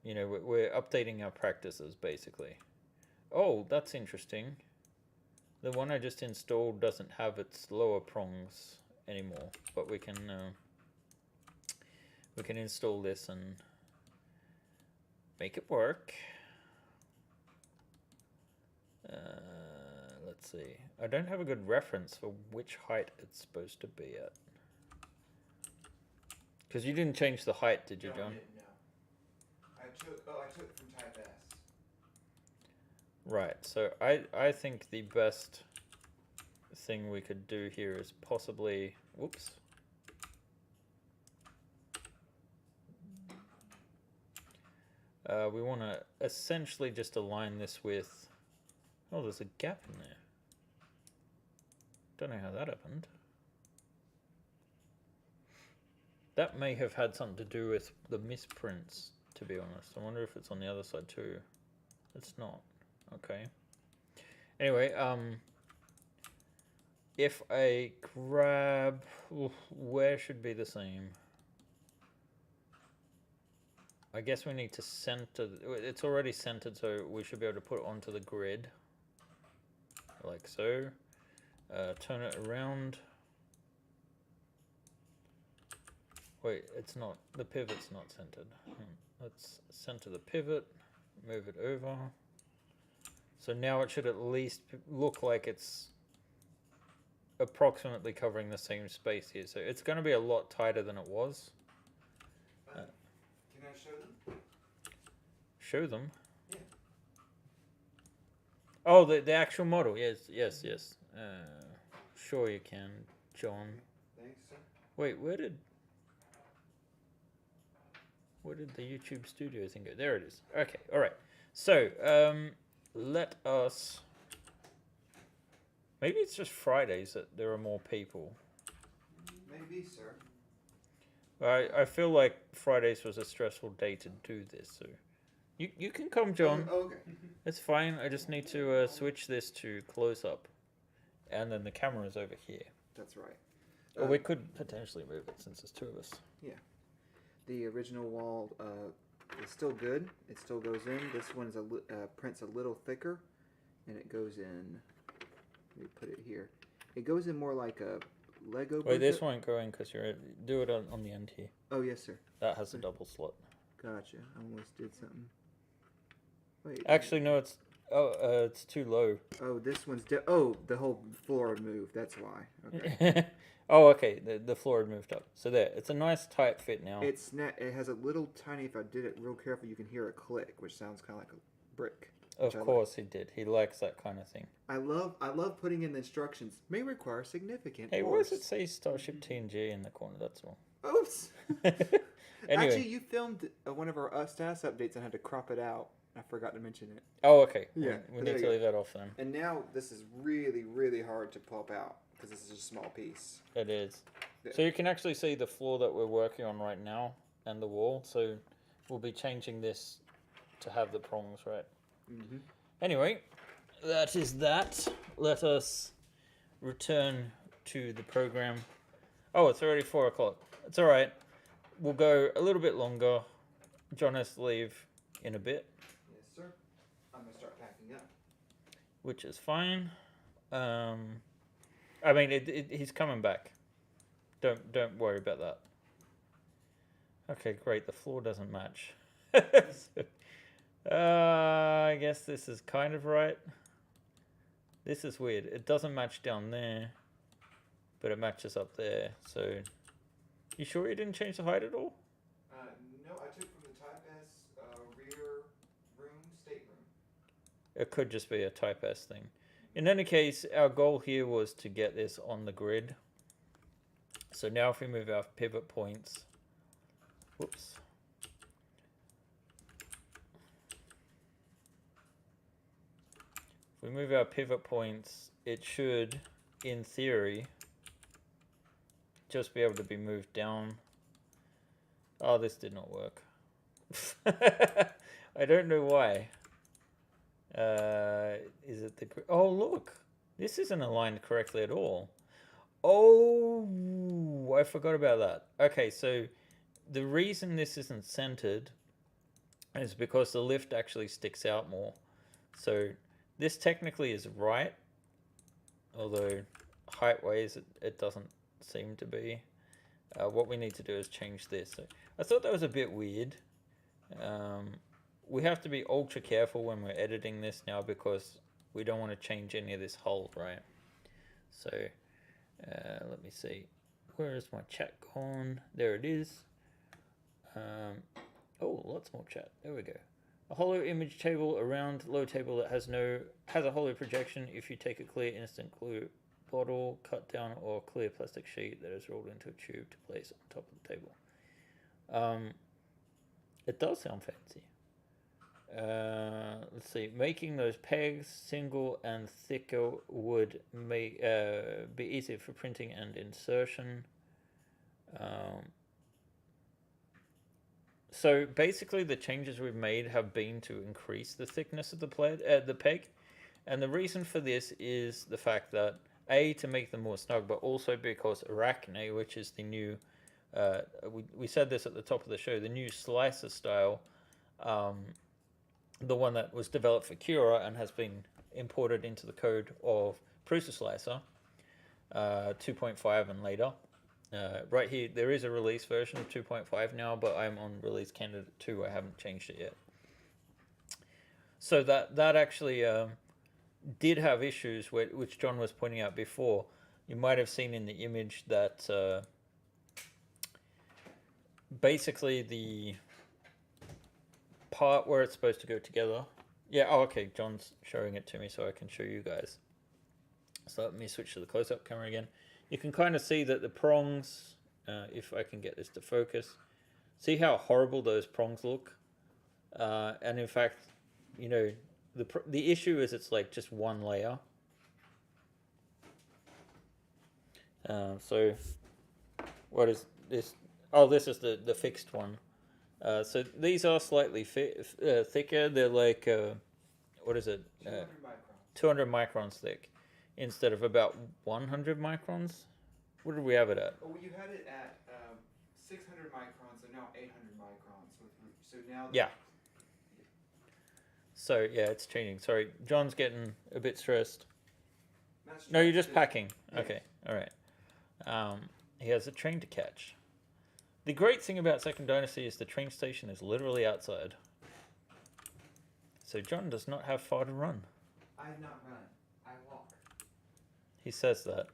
you know, we're updating our practices basically. Oh, that's interesting. The one I just installed doesn't have its lower prongs anymore, but we can install this and make it work. Let's see. I don't have a good reference for which height it's supposed to be at. Because you didn't change the height, did you, John? No, I didn't, no. I took it from type S. Right, so I think the best thing we could do here is possibly, whoops. We want to essentially just align this with, oh, there's a gap in there. Don't know how that happened. That may have had something to do with the misprints, to be honest. I wonder if it's on the other side too. It's not. Okay. Anyway, if I grab, where should be the same? I guess we need to center, it's already centered, so we should be able to put it onto the grid. Like so. Turn it around. Wait, it's not, the pivot's not centered. Let's center the pivot, move it over. So now it should at least look like it's approximately covering the same space here. So it's going to be a lot tighter than it was. Can I show them? Show them? Yeah. Oh, the actual model. Yes. Sure you can, John. Thanks, sir. Wait, where did the YouTube studio thing go? There it is. Okay, all right. So, let us. Maybe it's just Fridays that there are more people. Maybe, sir. I feel like Fridays was a stressful day to do this, so you can come, John. Okay. It's fine. I just need to switch this to close up, and then the camera's over here. That's right. Or we could potentially move it since there's two of us. Yeah. The original wall is still good. It still goes in. This one is prints a little thicker, and it goes in Let me put it here. It goes in more like a Lego. Wait, this won't go in because you're do it on the end here. Oh yes, sir. That has a double slot. Gotcha. I almost did something. Wait. Actually, no, it's too low. Oh, this one's. The whole floor would move. That's why. Okay. Oh, okay. The floor had moved up. So there, it's a nice tight fit now. It has a little tiny. If I did it real careful, you can hear a click, which sounds kind of like a brick. Of course he did. He likes that kind of thing. I love putting in the instructions. May require significant. Hey, why does it say Starship TNG in the corner? That's all. Oops. Anyway. Actually, you filmed one of our status updates and had to crop it out. I forgot to mention it. Oh, okay. Yeah. We need to leave that off then. And now this is really, really hard to pop out because this is a small piece. It is. Yeah. So you can actually see the floor that we're working on right now and the wall. So we'll be changing this to have the prongs, right? Mm-hmm. Anyway, that is that. Let us return to the program. Oh, it's already 4 o'clock. It's all right. We'll go a little bit longer. John has to leave in a bit. Yes, sir. I'm gonna start packing up. Which is fine. I mean, he's coming back. Don't worry about that. Okay, great. The floor doesn't match. I guess this is kind of right. This is weird. It doesn't match down there, but it matches up there. So, you sure you didn't change the height at all? No, I took from the Type S rear room, stateroom. It could just be a Type S thing. In any case, our goal here was to get this on the grid. So now if we move our pivot points, whoops. If we move our pivot points, it should, in theory, just be able to be moved down. Oh, this did not work. I don't know why. Is it the... Oh, look. This isn't aligned correctly at all. Oh, I forgot about that. Okay, so the reason this isn't centered is because the lift actually sticks out more. So this technically is right, although height-wise it doesn't seem to be. What we need to do is change this. So I thought that was a bit weird. We have to be ultra careful when we're editing this now because we don't want to change any of this hull, right? So let me see. Where is my chat gone? There it is. Oh, lots more chat. There we go. A hollow image table around low table that has a hollow projection. If you take a clear instant glue bottle, cut down, or clear plastic sheet that is rolled into a tube to place on top of the table. It does sound fancy. Let's see. Making those pegs single and thicker would be easier for printing and insertion. So basically the changes we've made have been to increase the thickness of the peg. And the reason for this is the fact that A, to make them more snug, but also because Arachne, which is the new, we said this at the top of the show, the new slicer style, the one that was developed for Cura and has been imported into the code of Prusa Slicer 2.5 and later. Right here, there is a release version of 2.5 now, but I'm on release candidate 2. I haven't changed it yet. So that actually did have issues, which John was pointing out before. You might have seen in the image that basically the part where it's supposed to go together. Yeah, oh, okay, John's showing it to me so I can show you guys. So let me switch to the close-up camera again. You can kind of see that the prongs, if I can get this to focus, see how horrible those prongs look? And in fact, you know, the issue is it's like just one layer. So what is this? Oh, this is the fixed one. So these are slightly thicker. They're like, what is it? 200 microns. 200 microns thick instead of about 100 microns. What did we have it at? Oh, you had it at 600 microns, and now 800 microns. So now. Yeah. So yeah, it's changing. Sorry, John's getting a bit stressed. No, you're just straps, packing. Yes. Okay, all right. He has a train to catch. The great thing about Second Dynasty is the train station is literally outside. So John does not have far to run. I not run. I walk. He says that,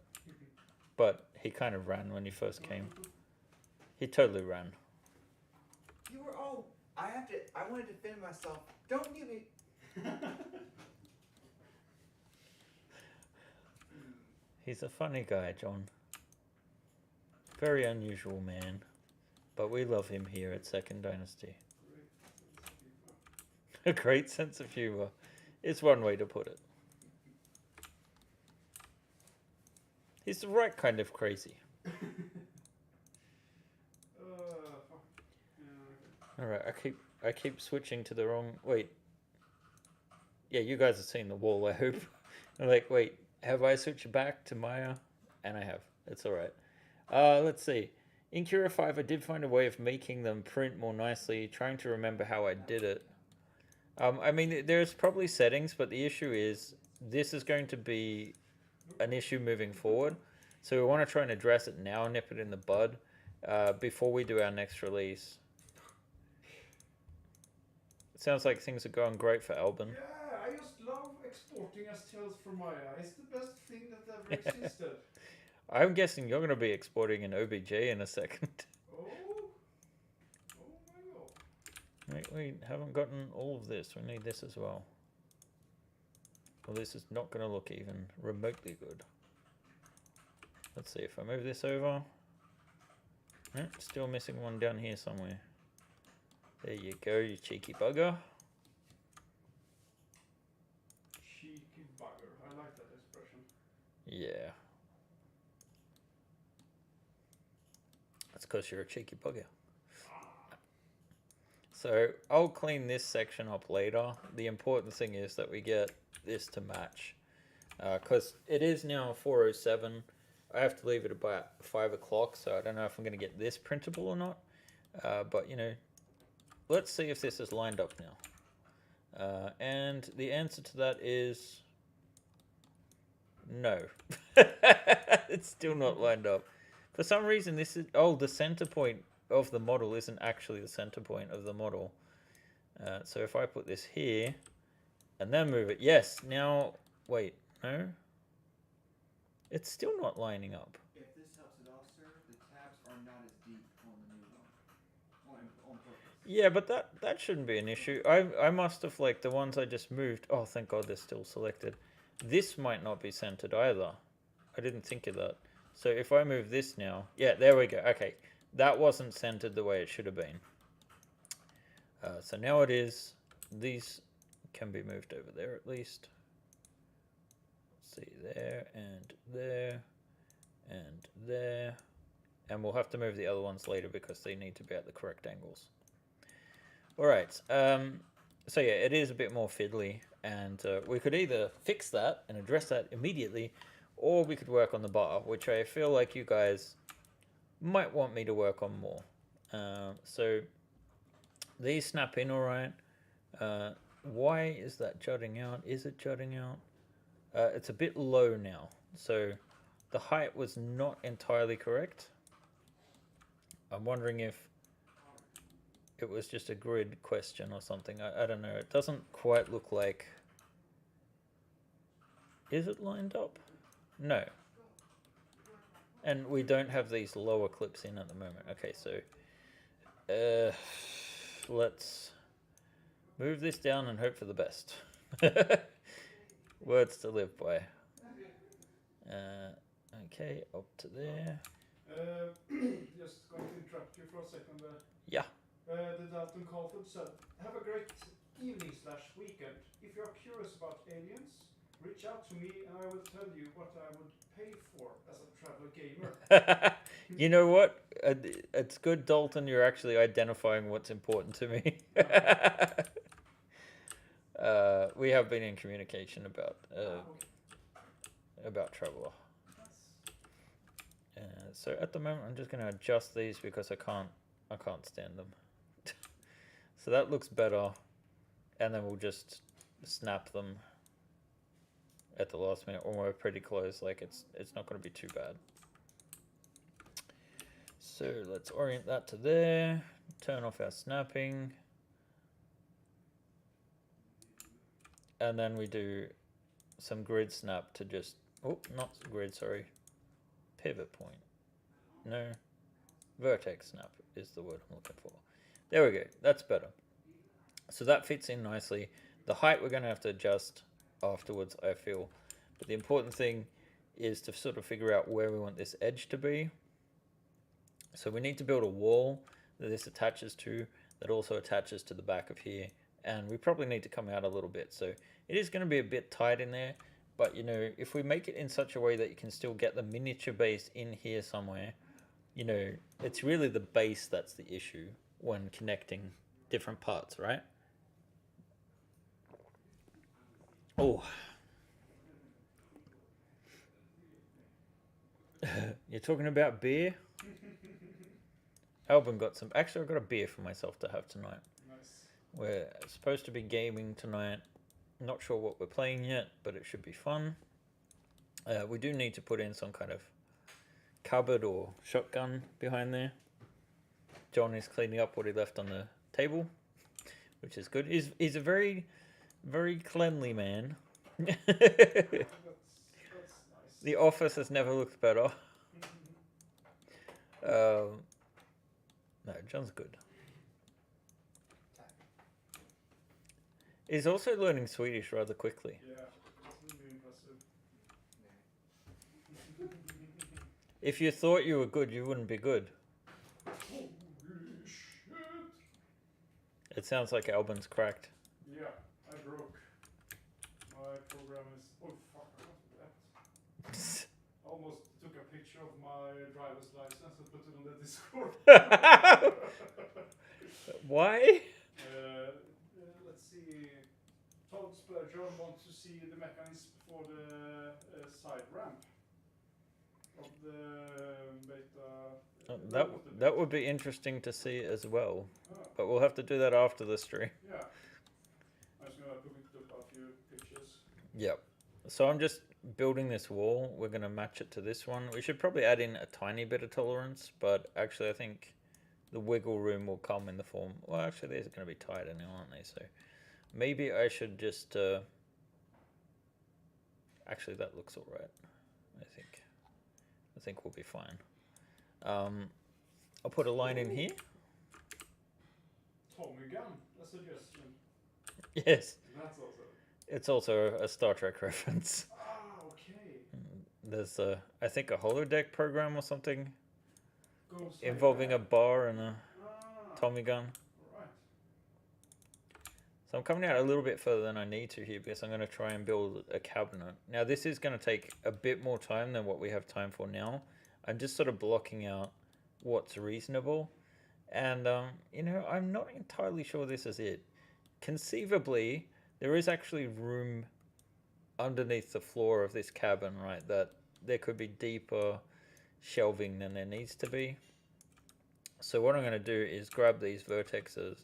but he kind of ran when you first came. He totally ran. You were all. I want to defend myself. Don't give me. He's a funny guy, John. Very unusual man, but we love him here at Second Dynasty. A great sense of humor is one way to put it. He's the right kind of crazy. Fuck. Yeah, All right, I keep switching to the wrong. Wait. Yeah, you guys have seen the wall, I hope. I'm like, wait, have I switched back to Maya? And I have. It's all right. Let's see. In Cura 5, I did find a way of making them print more nicely, trying to remember how I did it. I mean, there's probably settings, but the issue is this is going to be an issue moving forward. So we want to try and address it now, nip it in the bud, before we do our next release. It sounds like things are going great for Albin. Yeah, I just love exporting STLs from Maya. It's the best thing that ever existed. I'm guessing you're going to be exporting an OBJ in a second. Oh my god. Wait, we haven't gotten all of this. We need this as well. Well, this is not going to look even remotely good. Let's see if I move this over. Still missing one down here somewhere. There you go, you cheeky bugger. Cheeky bugger. I like that expression. Yeah. That's because you're a cheeky bugger. So I'll clean this section up later. The important thing is that we get this to match. Because it is now 4:07. I have to leave it about 5 o'clock, so I don't know if I'm going to get this printable or not. But, you know, let's see if this is lined up now. And the answer to that is no. It's still not lined up. For some reason, this is... Oh, the center point of the model isn't actually the center point of the model. So if I put this here and then move it... Yes, now... Wait, no? It's still not lining up. If this helps at all, sir, the tabs are not as deep on the new one. On purpose. Yeah, but that shouldn't be an issue. I must have, like, the ones I just moved... Oh, thank God they're still selected. This might not be centered either. I didn't think of that. So if I move this now... Yeah, there we go. Okay. That wasn't centered the way it should have been. So now it is. These can be moved over there at least. Let's see, there and there and there. And we'll have to move the other ones later because they need to be at the correct angles. Alright. So yeah, it is a bit more fiddly. And we could either fix that and address that immediately, or we could work on the bar, which I feel like you guys might want me to work on more. So these snap in all right. Why is that jutting out? Is it jutting out? It's a bit low now. So the height was not entirely correct. I'm wondering if it was just a grid question or something. I don't know. It doesn't quite look like... Is it lined up? No. And we don't have these lower clips in at the moment. Okay, so let's move this down and hope for the best. Words to live by. Okay, up to there. Just going to interrupt you for a second there. Yeah. The Dalton Colford said, have a great evening/weekend. If you're curious about aliens, reach out to me and I will tell you what I would pay for as a traveler gamer. You know what? It's good, Dalton. You're actually identifying what's important to me. We have been in communication about Traveler. So at the moment, I'm just going to adjust these because I can't stand them. So that looks better, and then we'll just snap them at the last minute when we're pretty close. Like it's not going to be too bad. So let's orient that to there. Turn off our snapping. And then we do some grid snap to just, oh, not grid, sorry. Pivot point. No. Vertex snap is the word I'm looking for. There we go. That's better. So that fits in nicely. The height we're going to have to adjust afterwards, I feel. But the important thing is to sort of figure out where we want this edge to be. So we need to build a wall that this attaches to, that also attaches to the back of here. And we probably need to come out a little bit. So it is going to be a bit tight in there. But, you know, if we make it in such a way that you can still get the miniature base in here somewhere, you know, it's really the base that's the issue when connecting different parts, right? Oh. You're talking about beer? Albin got some. Actually, I got a beer for myself to have tonight. Nice. We're supposed to be gaming tonight. Not sure what we're playing yet, but it should be fun. We do need to put in some kind of cupboard or shotgun behind there. John is cleaning up what he left on the table, which is good. He's a very, very cleanly man. That's nice. The office has never looked better. No, John's good. He's also learning Swedish rather quickly. Yeah, it's really impressive. If you thought you were good, you wouldn't be good. Holy shit! It sounds like Albin's cracked. Yeah, I broke. My program is. Oh fuck! I can't do that. Almost took a picture of my driver's license and put it on the Discord. Why? Let's see. Todd Spurgeon wants to see the mechanism for the side ramp of the beta. That would be interesting to see as well. Oh, But we'll have to do that after the stream. yeah. I'm just gonna put up a few pictures. Yep. So I'm just building this wall. We're going to match it to this one. We should probably add in a tiny bit of tolerance, but actually I think the wiggle room will come in the form. Well, actually these are going to be tighter now, aren't they? So maybe I should just. Actually, that looks all right. I think we'll be fine. I'll put a line in here. Tommy gun, a suggestion. Yes. That's also. It's also a Star Trek reference. Ah, okay. There's I think a holodeck program or something Go involving a bar and a Tommy gun. Right. So I'm coming out a little bit further than I need to here because I'm going to try and build a cabinet. Now this is going to take a bit more time than what we have time for now. I'm just sort of blocking out what's reasonable. And, you know, I'm not entirely sure this is it. Conceivably, there is actually room underneath the floor of this cabin, right? That there could be deeper shelving than there needs to be. So what I'm going to do is grab these vertexes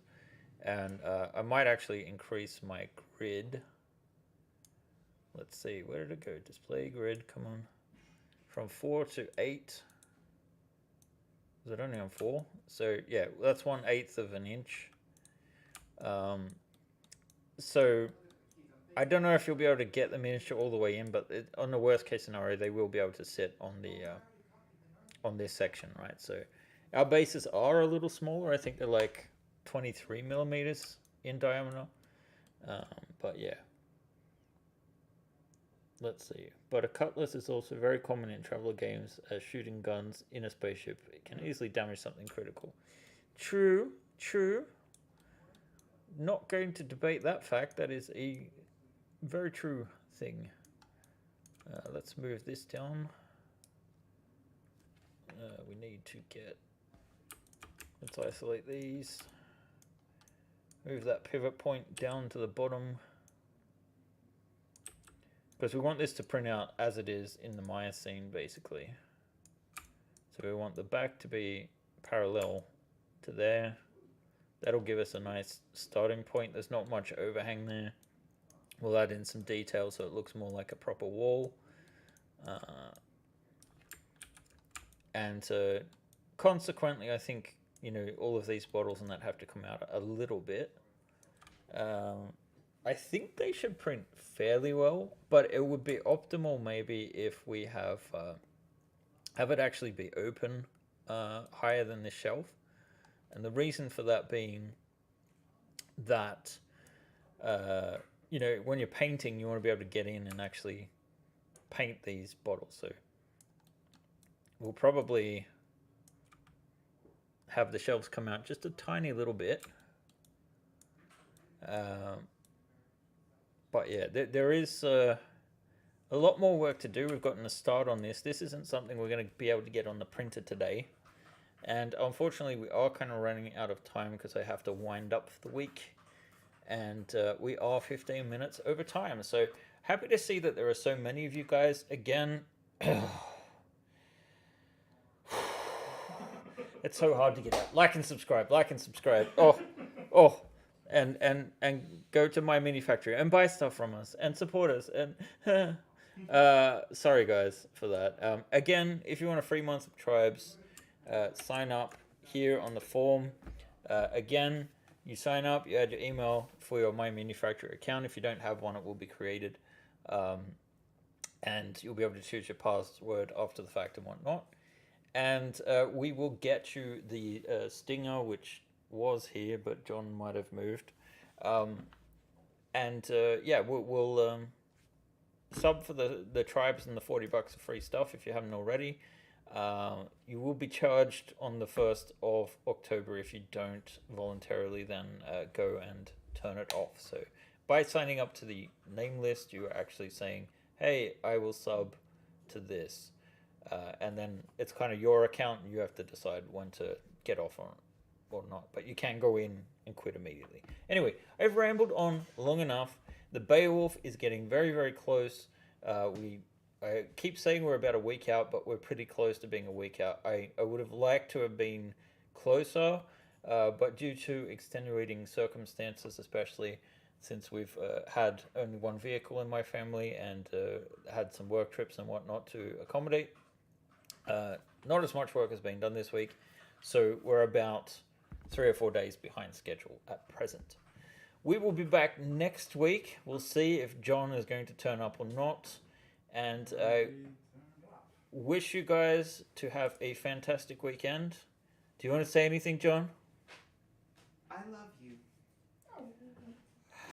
and I might actually increase my grid. Let's see, where did it go? Display grid, come on. From 4 to 8. Is it only on 4? So yeah, that's 1/8 of an inch. So I don't know if you'll be able to get the miniature all the way in, but on the worst case scenario, they will be able to sit on the on this section, right? So our bases are a little smaller. I think they're like 23 millimeters in diameter. But yeah. Let's see. But a cutlass is also very common in traveler games as shooting guns in a spaceship. It can easily damage something critical. True, true. Not going to debate that fact. That is a very true thing. Let's move this down. We need to get... Let's isolate these. Move that pivot point down to the bottom. Because we want this to print out as it is in the Maya scene, basically. So we want the back to be parallel to there. That'll give us a nice starting point. There's not much overhang there. We'll add in some detail so it looks more like a proper wall. And consequently, I think, all of these bottles and that have to come out a little bit. I think they should print fairly well, but it would be optimal maybe if we have it actually be open higher than this shelf. And the reason for that being that, when you're painting, you want to be able to get in and actually paint these bottles. So we'll probably have the shelves come out just a tiny little bit. But yeah, there is a lot more work to do. We've gotten a start on this. This isn't something we're going to be able to get on the printer today. And unfortunately, we are kind of running out of time because I have to wind up for the week. And we are 15 minutes over time. So happy to see that there are so many of you guys. Again, it's so hard to get out. Like and subscribe. Oh. And go to My Mini Factory and buy stuff from us and support us. And sorry guys for that. Again, if you want a free month of Tribes, sign up here on the form. Again, you sign up, you add your email for your My Mini Factory account. If you don't have one, it will be created. And you'll be able to choose your password after the fact and whatnot. And we will get you the stinger, which was here, but John might have moved. We'll sub for the Tribes and the $40 of free stuff if you haven't already. You will be charged on the 1st of October if you don't voluntarily then go and turn it off. So by signing up to the name list, you are actually saying, hey, I will sub to this. And then it's kind of your account and you have to decide when to get off on it or not. But you can go in and quit immediately. Anyway, I've rambled on long enough. The Beowulf is getting very, very close. I keep saying we're about a week out, but we're pretty close to being a week out. I would have liked to have been closer, but due to extenuating circumstances, especially since we've had only one vehicle in my family and had some work trips and whatnot to accommodate, not as much work has been done this week. So we're about 3 or 4 days behind schedule at present. We will be back next week. We'll see if John is going to turn up or not. And I wish you guys to have a fantastic weekend. Do you want to say anything, John? I love you.